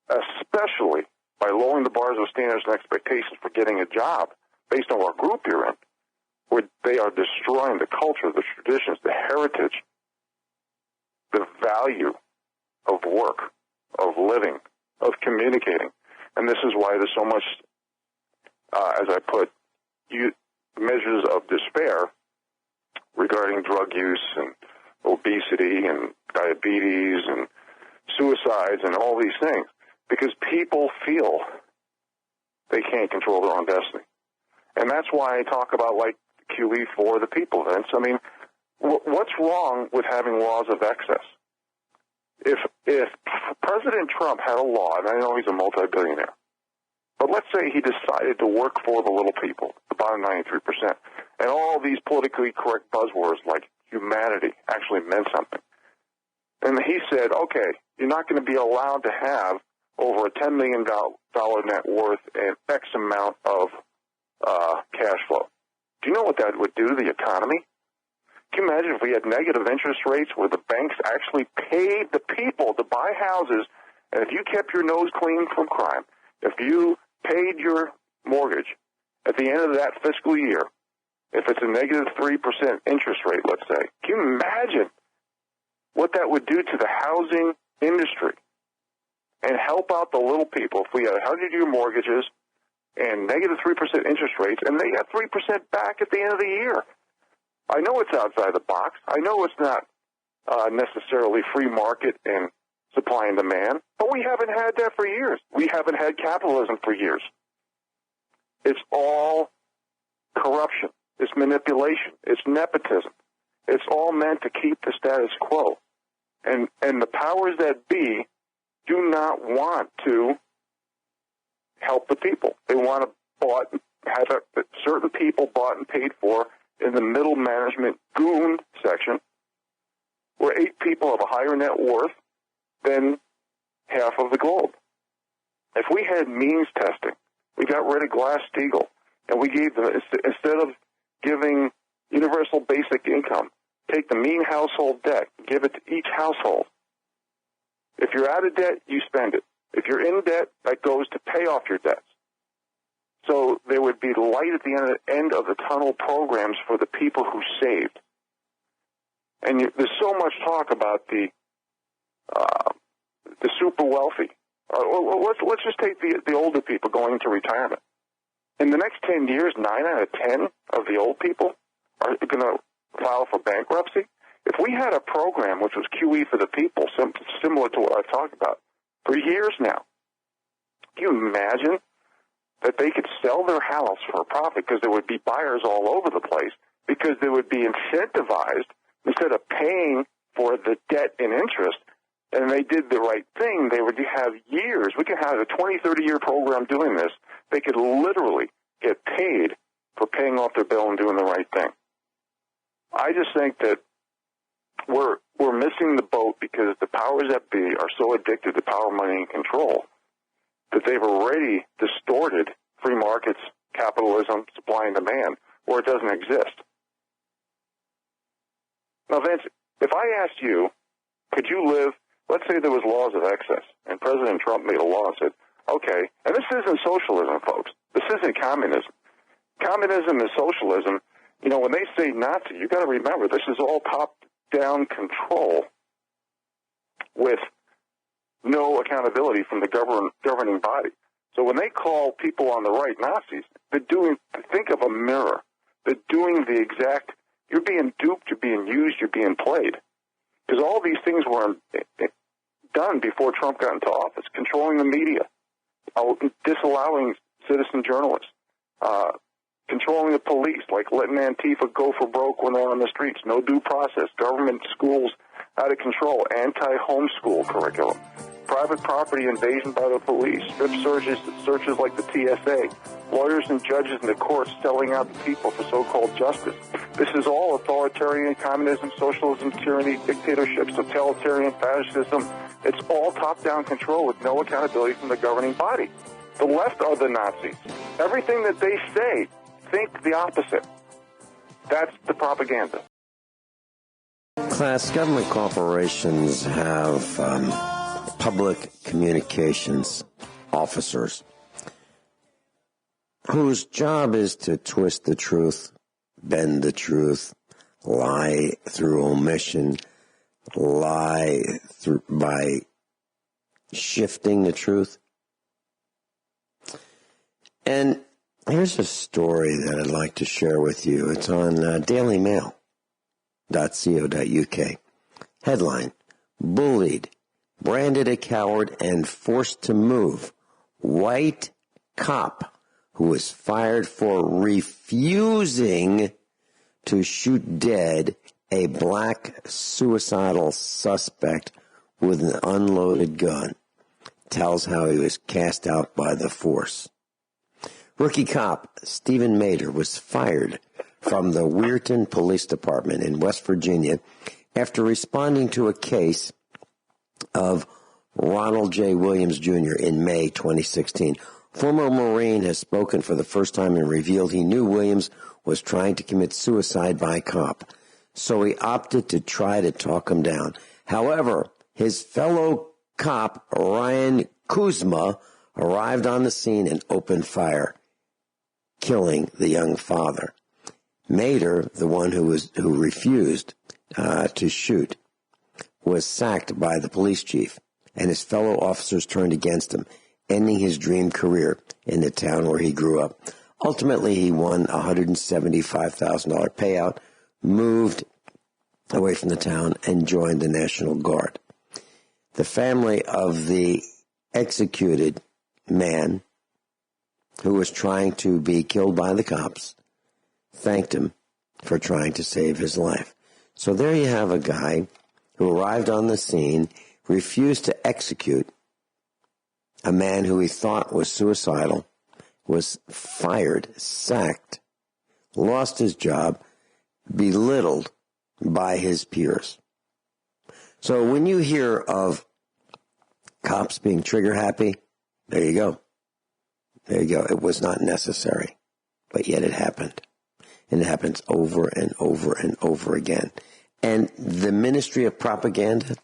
especially by lowering the bars of standards and expectations for getting a job based on what group you're in, where they are destroying the culture, the traditions, the heritage, the value of work, of living, of communicating. And this is why there's so much, as I put, measures of despair regarding drug use and obesity and diabetes and suicides and all these things, because people feel they can't control their own destiny. And that's why I talk about, like, QE for the people, Vince. I mean, what's wrong with having laws of excess? If President Trump had a law, and I know he's a multi-billionaire, but let's say he decided to work for the little people, the bottom 93%, and all these politically correct buzzwords like humanity actually meant something. And he said, okay, you're not going to be allowed to have over a $10 million net worth and X amount of cash flow. Do you know what that would do to the economy? Can you imagine if we had negative interest rates where the banks actually paid the people to buy houses, and if you kept your nose clean from crime, if you paid your mortgage at the end of that fiscal year, if it's a negative 3% interest rate, let's say, can you imagine what that would do to the housing industry and help out the little people if we had 100-year mortgages and negative 3% interest rates, and they got 3% back at the end of the year? I know it's outside the box. I know it's not necessarily free market and supply and demand, but we haven't had that for years. We haven't had capitalism for years. It's all corruption. It's manipulation. It's nepotism. It's all meant to keep the status quo. And the powers that be do not want to help the people. They want to have certain people bought and paid for in the middle management goon section, where 8 people have a higher net worth than half of the globe. If we had means testing, we got rid of Glass-Steagall, and we gave them, instead of giving universal basic income, take the mean household debt, give it to each household. If you're out of debt, you spend it. If you're in debt, that goes to pay off your debts. So there would be light at the end of the tunnel programs for the people who saved. And there's so much talk about the super wealthy. Let's just take the older people going into retirement. In the next 10 years, 9 out of 10 of the old people are going to file for bankruptcy. If we had a program which was QE for the people, similar to what I've talked about, for years now, can you imagine that they could sell their house for a profit because there would be buyers all over the place, because they would be incentivized instead of paying for the debt and interest, and they did the right thing, they would have years. We could have a 20, 30-year program doing this. They could literally get paid for paying off their bill and doing the right thing. I just think that we're missing the boat because the powers that be are so addicted to power, money, and control that they've already distorted free markets, capitalism, supply and demand, or it doesn't exist. Now, Vince, if I asked you, could you live, let's say there was laws of excess, and President Trump made a law and said, okay, and this isn't socialism, folks. This isn't communism. Communism and socialism, you know, when they say Nazi, you got to remember this is all top-down control with no accountability from the governing body. So when they call people on the right Nazis, think of a mirror. They're doing the exact, you're being duped, you're being used, you're being played. Because all these things were done before Trump got into office, controlling the media, disallowing citizen journalists, controlling the police, like letting Antifa go for broke when they're on the streets, no due process, government schools out of control, anti-homeschool curriculum, private property invasion by the police, strip searches like the TSA, lawyers and judges in the courts selling out the people for so-called justice. This is all authoritarian communism, socialism, tyranny, dictatorship, totalitarian fascism. It's all top-down control with no accountability from the governing body. The left are the Nazis. Everything that they say, think the opposite. That's the propaganda. Class, government corporations have public communications officers whose job is to twist the truth, bend the truth, lie through omission, by shifting the truth. And here's a story that I'd like to share with you. It's on dailymail.co.uk. Headline, bullied, branded a coward, and forced to move. White cop who was fired for refusing to shoot dead a black suicidal suspect with an unloaded gun, tells how he was cast out by the force. Rookie cop Stephen Mader was fired from the Weirton Police Department in West Virginia after responding to a case of Ronald J. Williams Jr. in May 2016. Former Marine has spoken for the first time and revealed he knew Williams was trying to commit suicide by cop, so he opted to try to talk him down. However, his fellow cop, Ryan Kuzma, arrived on the scene and opened fire, killing the young father. Mader, the one who refused to shoot, was sacked by the police chief, and his fellow officers turned against him, ending his dream career in the town where he grew up. Ultimately, he won a $175,000 payout, moved away from the town, and joined the National Guard. The family of the executed man who was trying to be killed by the cops thanked him for trying to save his life. So there you have a guy who arrived on the scene, refused to execute a man who he thought was suicidal, was fired, sacked, lost his job, belittled by his peers. So when you hear of cops being trigger happy, there you go. There you go. It was not necessary, but yet it happened. And it happens over and over and over again. And the Ministry of Propaganda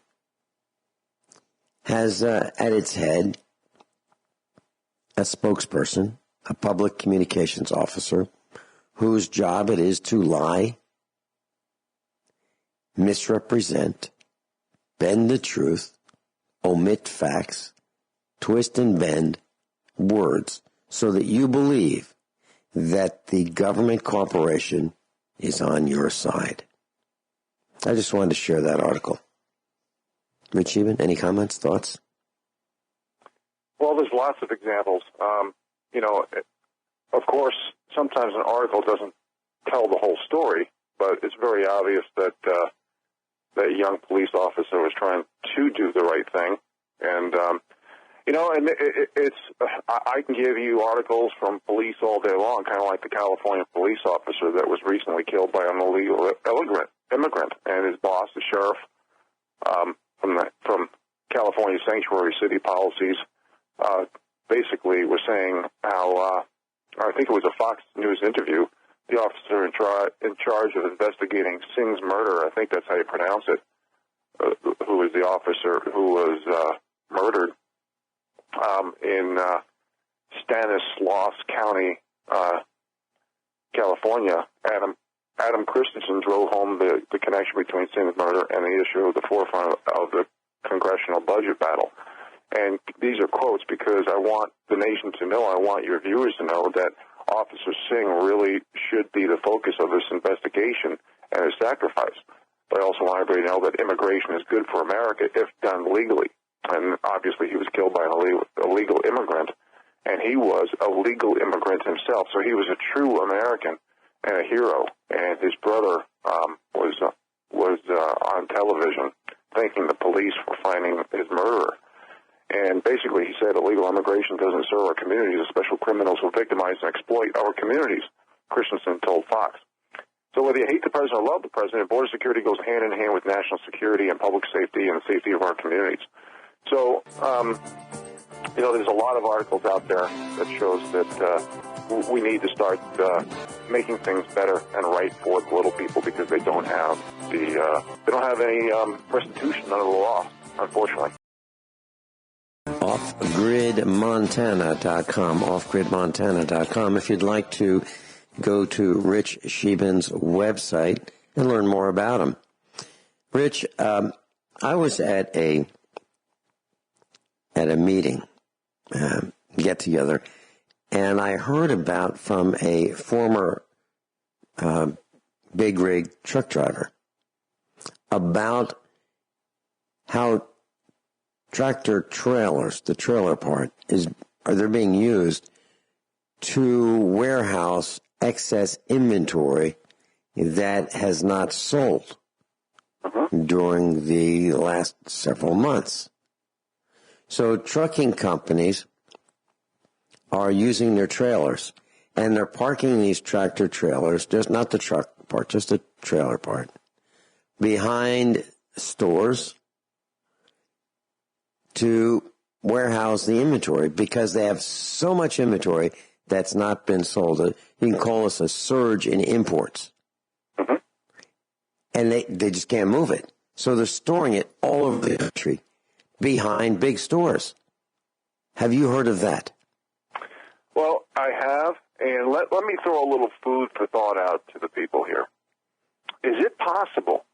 has at its head a spokesperson, a public communications officer, whose job it is to lie, misrepresent, bend the truth, omit facts, twist and bend words so that you believe that the government corporation is on your side. I just wanted to share that article. Rich Scheben, any comments, thoughts? Well, there's lots of examples. Of course, sometimes an article doesn't tell the whole story, but it's very obvious that that young police officer was trying to do the right thing. And, I can give you articles from police all day long, kind of like the California police officer that was recently killed by an illegal immigrant, and his boss, the sheriff, from California Sanctuary City Policies, basically was saying how, I think it was a Fox News interview, the officer in charge of investigating Singh's murder, I think that's how you pronounce it, who was the officer who was murdered in Stanislaus County, California. Adam Christensen drove home the connection between Singh's murder and the issue of the forefront of the congressional budget battle. And these are quotes because I want the nation to know, I want your viewers to know that Officer Singh really should be the focus of this investigation and his sacrifice. But I also want everybody to know that immigration is good for America if done legally. And obviously he was killed by an illegal immigrant, and he was a legal immigrant himself. So he was a true American and a hero. And his brother was on television thanking the police for finding his murderer. And basically he said illegal immigration doesn't serve our communities, especially criminals who victimize and exploit our communities, Christensen told Fox. So whether you hate the president or love the president, border security goes hand in hand with national security and public safety and the safety of our communities. So, there's a lot of articles out there that shows that we need to start making things better and right for the little people because they don't have any restitution under the law, unfortunately. Offgridmontana.com, offgridmontana.com. If you'd like to go to Rich Scheben's website and learn more about him. Rich, I was at a meeting, get together, and I heard about from a former big rig truck driver about how tractor trailers, the trailer part, they're being used to warehouse excess inventory that has not sold during the last several months. So trucking companies are using their trailers, and they're parking these tractor trailers, just not the truck part, just the trailer part, behind stores to warehouse the inventory because they have so much inventory that's not been sold. You can call this a surge in imports. And they just can't move it. So they're storing it all over the country behind big stores. Have you heard of that? Well, I have, and let me throw a little food for thought out to the people here. Is it possible?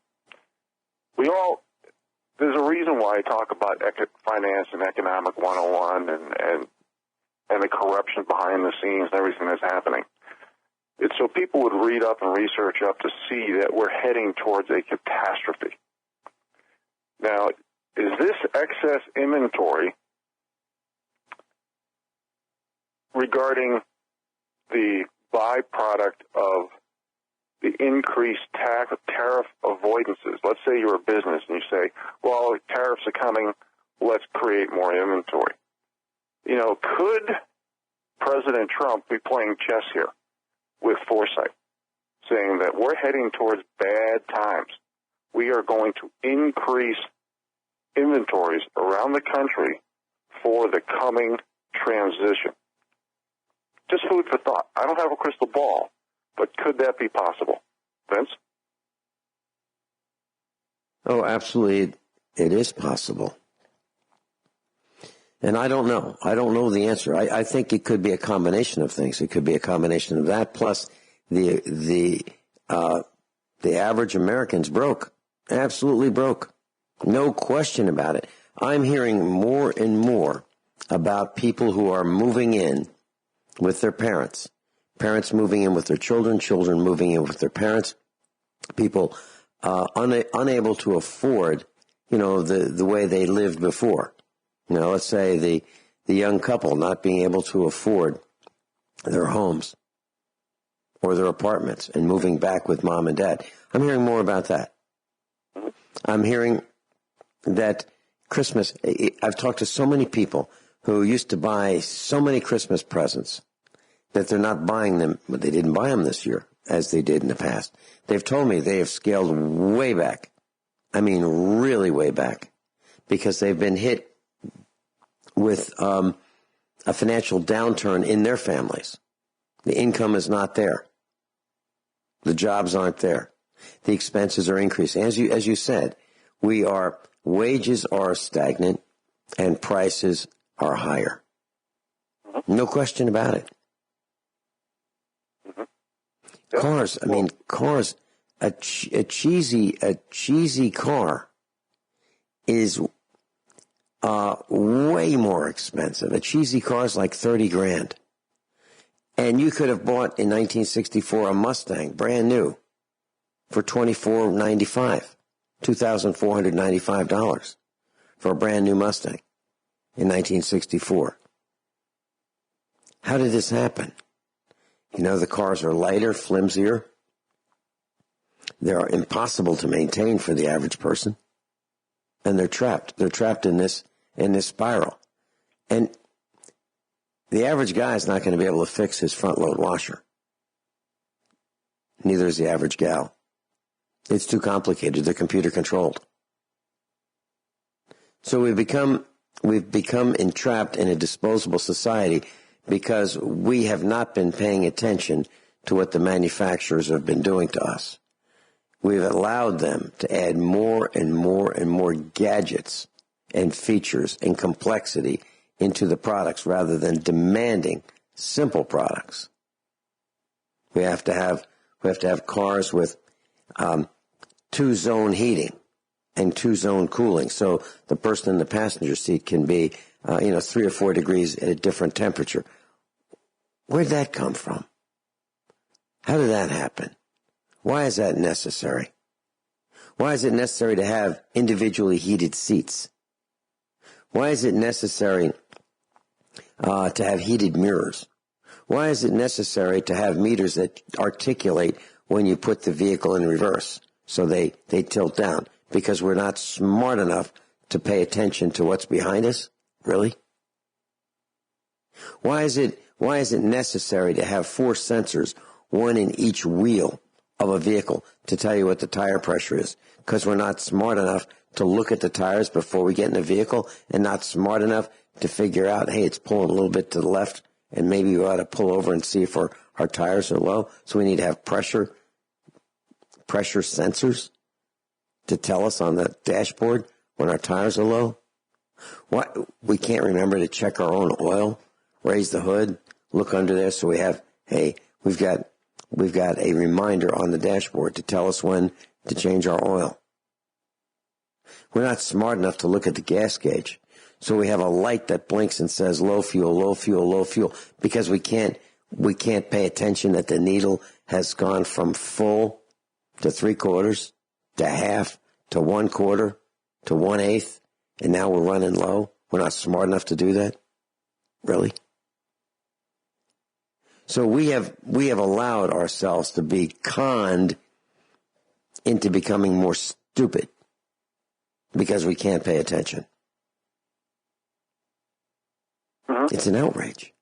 There's a reason why I talk about finance and economic 101 and the corruption behind the scenes and everything that's happening. It's so people would read up and research up to see that we're heading towards a catastrophe. Now, is this excess inventory regarding the byproduct of the increased tariff avoidances? Let's say you're a business and you say, well, tariffs are coming, let's create more inventory. Could President Trump be playing chess here with foresight, saying that we're heading towards bad times? We are going to increase inventories around the country for the coming transition. Just food for thought. I don't have a crystal ball, but could that be possible? Vince? Oh, absolutely. It is possible. And I don't know. I don't know the answer. I think it could be a combination of things. It could be a combination of that plus the average American's broke. Absolutely broke. No question about it. I'm hearing more and more about people who are moving in with their parents. Parents moving in with their children, children moving in with their parents. People unable to afford, the way they lived before. Let's say the young couple not being able to afford their homes or their apartments and moving back with mom and dad. I'm hearing more about that. I'm hearing that Christmas, I've talked to so many people who used to buy so many Christmas presents that they're not buying them, but they didn't buy them this year as they did in the past. They've told me they have scaled way back. I mean, really way back, because they've been hit with a financial downturn in their families. The income is not there. The jobs aren't there. The expenses are increasing. As you said, wages are stagnant and prices are higher. No question about it. Cars, a cheesy car is way more expensive. A cheesy car is like $30,000. And you could have bought in 1964 a Mustang, brand new, for $2,495, $2,495 for a brand new Mustang in 1964. How did this happen? The cars are lighter, flimsier. They're impossible to maintain for the average person. And they're trapped. They're trapped in this spiral. And the average guy is not going to be able to fix his front load washer. Neither is the average gal. It's too complicated. They're computer controlled. So we've become entrapped in a disposable society because we have not been paying attention to what the manufacturers have been doing to us. We've allowed them to add more and more and more gadgets and features and complexity into the products rather than demanding simple products. We have to have cars with 2-zone heating and 2-zone cooling, so the person in the passenger seat can be 3 or 4 degrees at a different temperature. Where'd that come from? How did that happen? Why is that necessary? Why is it necessary to have individually heated seats? Why is it necessary to have heated mirrors? Why is it necessary to have meters that articulate when you put the vehicle in reverse so they tilt down? Because we're not smart enough to pay attention to what's behind us? Really? Why is it necessary to have 4 sensors, one in each wheel of a vehicle, to tell you what the tire pressure is? Because we're not smart enough to look at the tires before we get in the vehicle, and not smart enough to figure out, hey, it's pulling a little bit to the left, and maybe we ought to pull over and see if our tires are low. So we need to have pressure sensors to tell us on the dashboard when our tires are low. What? We can't remember to check our own oil, raise the hood, look under there, so we have, hey, we've got a reminder on the dashboard to tell us when to change our oil. We're not smart enough to look at the gas gauge, so we have a light that blinks and says low fuel, low fuel, low fuel, because we can't pay attention that the needle has gone from full to 3/4 to half to 1/4 to 1/8, and now we're running low. We're not smart enough to do that. Really? So we have allowed ourselves to be conned into becoming more stupid because we can't pay attention. Mm-hmm. It's an outrage.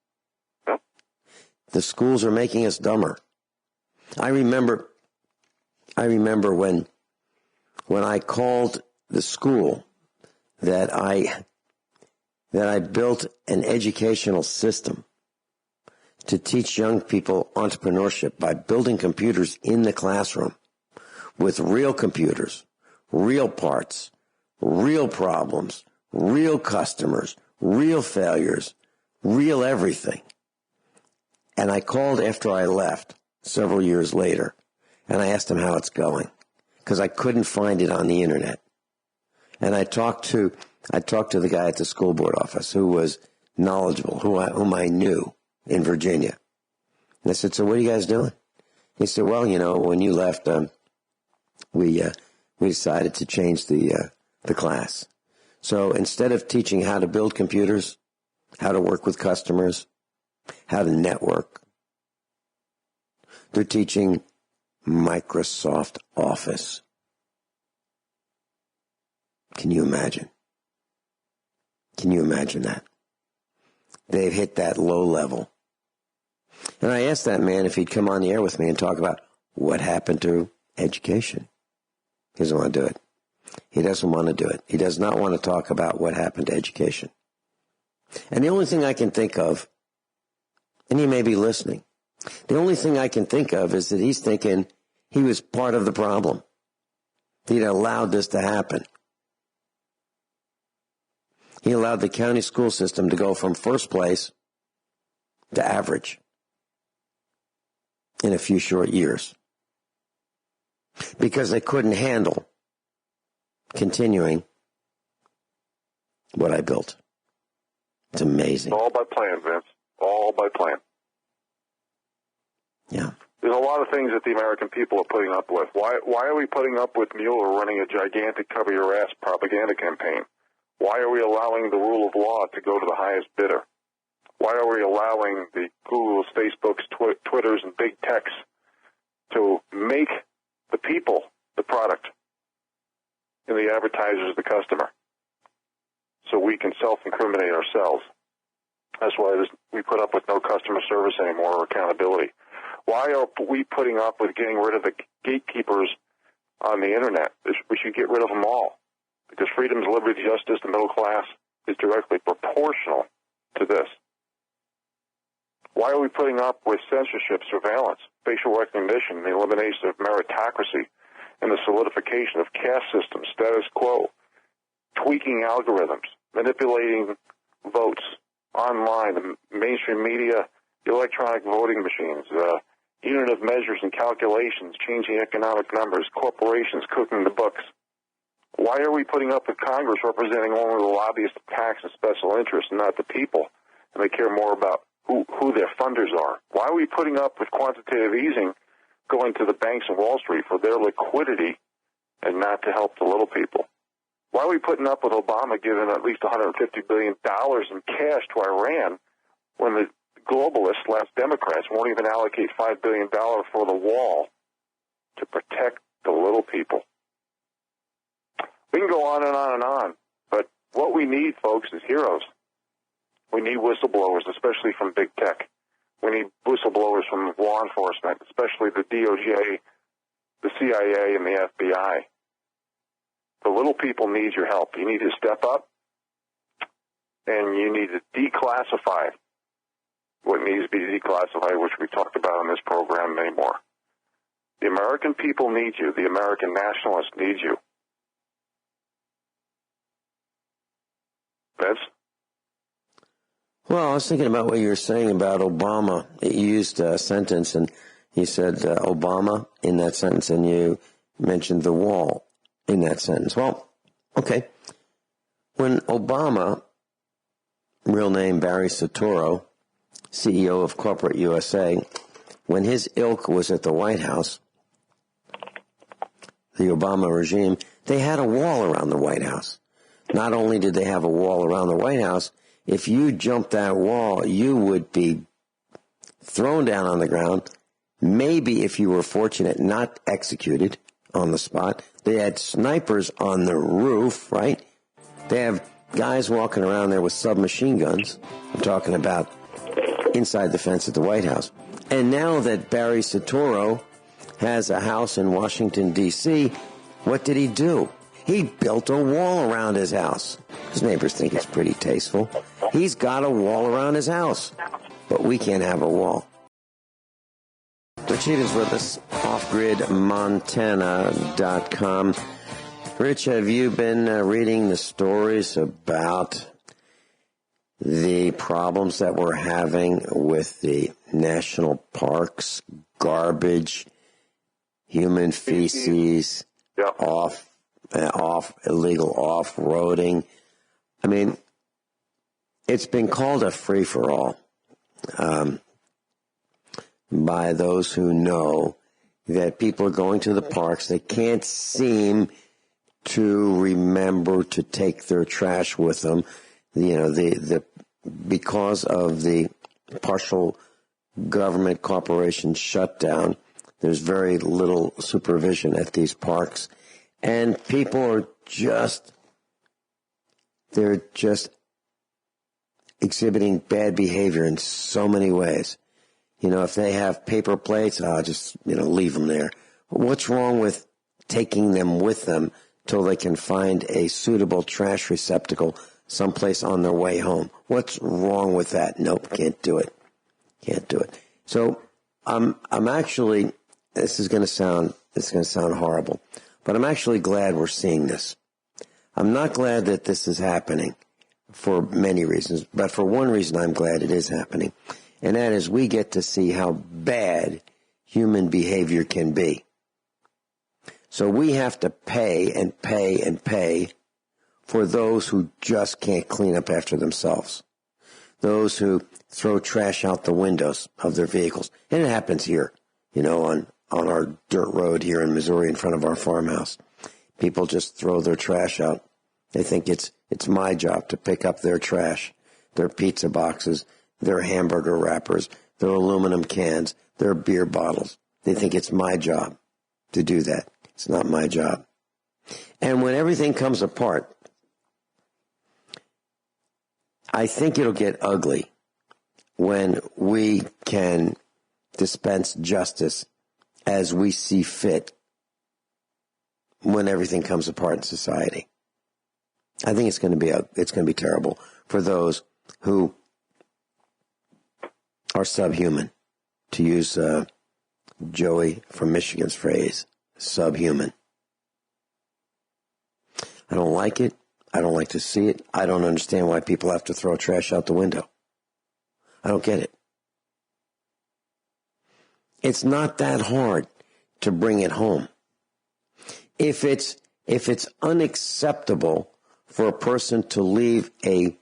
Yep. The schools are making us dumber. I remember when I called the school that I built an educational system to teach young people entrepreneurship by building computers in the classroom with real computers, real parts, real problems, real customers, real failures, real everything. And I called after I left several years later, and I asked him how it's going, because I couldn't find it on the internet. And I talked to the guy at the school board office who was knowledgeable, whom I knew in Virginia. And I said, so what are you guys doing? He said, well, when you left, we decided to change the class. So instead of teaching how to build computers, how to work with customers, how to network, they're teaching Microsoft Office. Can you imagine? Can you imagine that? They've hit that low level. And I asked that man if he'd come on the air with me and talk about what happened to education. He doesn't want to do it. He doesn't want to do it. He does not want to talk about what happened to education. And the only thing I can think of, and he may be listening, the only thing I can think of is that he's thinking he was part of the problem. He'd allowed this to happen. He allowed the county school system to go from first place to average in a few short years because they couldn't handle continuing what I built. It's amazing. All by plan, Vince. All by plan. Yeah. There's a lot of things that the American people are putting up with. Why are we putting up with Mueller running a gigantic cover-your-ass propaganda campaign? Why are we allowing the rule of law to go to the highest bidder? Why are we allowing the Googles, Facebooks, Twitters, and big techs to make the people the product and the advertisers the customer so we can self-incriminate ourselves? That's why we put up with no customer service anymore or accountability. Why are we putting up with getting rid of the gatekeepers on the Internet? We should get rid of them all, because freedoms, liberty, justice, the middle class is directly proportional to this. Why are we putting up with censorship, surveillance, facial recognition, the elimination of meritocracy, and the solidification of caste systems, status quo, tweaking algorithms, manipulating votes online, the mainstream media, electronic voting machines, unit of measures and calculations, changing economic numbers, corporations cooking the books? Why are we putting up with Congress representing only the lobbyists, tax, and special interests, and not the people? And they care more about who their funders are. Why are we putting up with quantitative easing going to the banks and Wall Street for their liquidity and not to help the little people? Why are we putting up with Obama giving at least $150 billion in cash to Iran when the globalists, Democrats, won't even allocate $5 billion for the wall to protect the little people? We can go on and on and on, but what we need, folks, is heroes. We need whistleblowers, especially from big tech. We need whistleblowers from law enforcement, especially the DOJ, the CIA, and the FBI. The little people need your help. You need to step up, and you need to declassify what needs to be declassified, which we talked about on this program and many more. The American people need you. The American nationalists need you. Vince? Well, I was thinking about what you were saying about Obama. You used a sentence, and you said Obama in that sentence, and you mentioned the wall in that sentence. Well, okay. When Obama, real name Barry Soetoro, CEO of Corporate USA, when his ilk was at the White House, the Obama regime, they had a wall around the White House. Not only did they have a wall around the White House, if you jumped that wall, you would be thrown down on the ground, maybe if you were fortunate, not executed on the spot. They had snipers on the roof, right? They have guys walking around there with submachine guns. I'm talking about inside the fence at the White House. And now that Barry Soetoro has a house in Washington, D.C., what did he do? He built a wall around his house. His neighbors think it's pretty tasteful. He's got a wall around his house. But we can't have a wall. Rich Eden's with us, offgridmontana.com. Rich, have you been reading the stories about the problems that we're having with the national parks, garbage, human feces, illegal off-roading? I mean, it's been called a free-for-all by those who know that people are going to the parks. They can't seem to remember to take their trash with them. You know, because of the partial government corporation shutdown, there's very little supervision at these parks. And people are they're just exhibiting bad behavior in so many ways. You know, if they have paper plates, just, leave them there. What's wrong with taking them with them till they can find a suitable trash receptacle someplace on their way home? What's wrong with that? Nope, can't do it. Can't do it. So I'm actually, this is going to sound horrible, but I'm actually glad we're seeing this. I'm not glad that this is happening for many reasons, but for one reason I'm glad it is happening, and that is we get to see how bad human behavior can be. So we have to pay and pay and pay for those who just can't clean up after themselves, those who throw trash out the windows of their vehicles. And it happens here, on our dirt road here in Missouri in front of our farmhouse. People just throw their trash out. They think it's my job to pick up their trash, their pizza boxes, their hamburger wrappers, their aluminum cans, their beer bottles. They think it's my job to do that. It's not my job. And when everything comes apart, I think it'll get ugly when we can dispense justice as we see fit when everything comes apart in society. I think it's going to be terrible for those who are subhuman, to use Joey from Michigan's phrase, subhuman. I don't like it. I don't like to see it. I don't understand why people have to throw trash out the window. I don't get it. It's not that hard to bring it home. If it's unacceptable for a person to leave a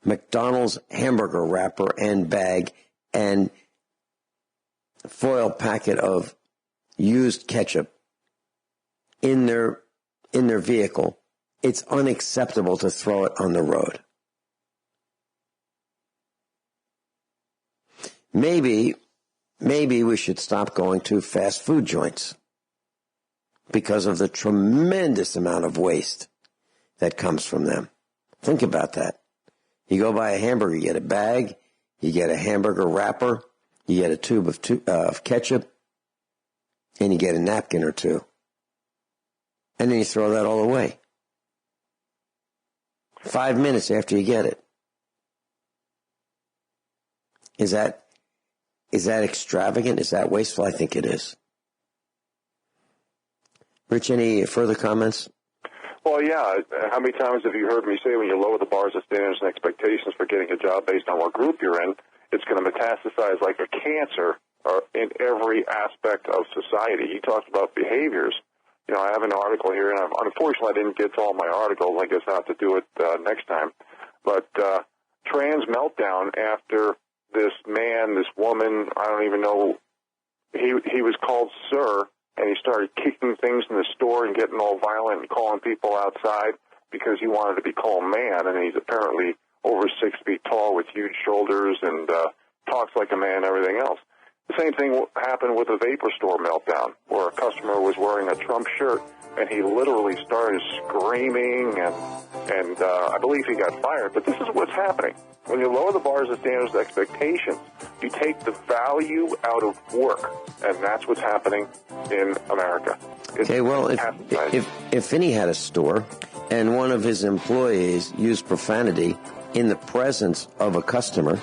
McDonald's hamburger wrapper and bag and foil packet of used ketchup in their vehicle, it's unacceptable to throw it on the road. Maybe we should stop going to fast food joints because of the tremendous amount of waste that comes from them. Think about that. You go buy a hamburger, you get a bag, you get a hamburger wrapper, you get a tube of ketchup, and you get a napkin or two. And then you throw that all away. 5 minutes after you get it. Is that extravagant? Is that wasteful? I think it is. Rich, any further comments? Well, yeah. How many times have you heard me say when you lower the bars of standards and expectations for getting a job based on what group you're in, it's going to metastasize like a cancer in every aspect of society? You talked about behaviors. I have an article here, and unfortunately I didn't get to all my articles. I guess I'll have to do it next time. But trans meltdown after this man, this woman, I don't even know, he was called Sir, and he started kicking things in the store and getting all violent and calling people outside because he wanted to be called man, and he's apparently over 6 feet tall with huge shoulders and talks like a man and everything else. The same thing happened with a vapor store meltdown, where a customer was wearing a Trump shirt, and he literally started screaming, and I believe he got fired. But this is what's happening. When you lower the bars of standards and expectations, you take the value out of work, and that's what's happening in America. Okay, well, if Finney had a store and one of his employees used profanity in the presence of a customer,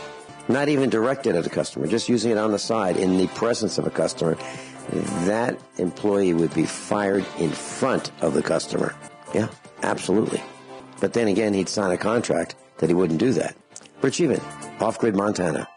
not even directed at a customer, just using it on the side in the presence of a customer, that employee would be fired in front of the customer. Yeah, absolutely. But then again, he'd sign a contract that he wouldn't do that. Rich Even, Off Grid Montana.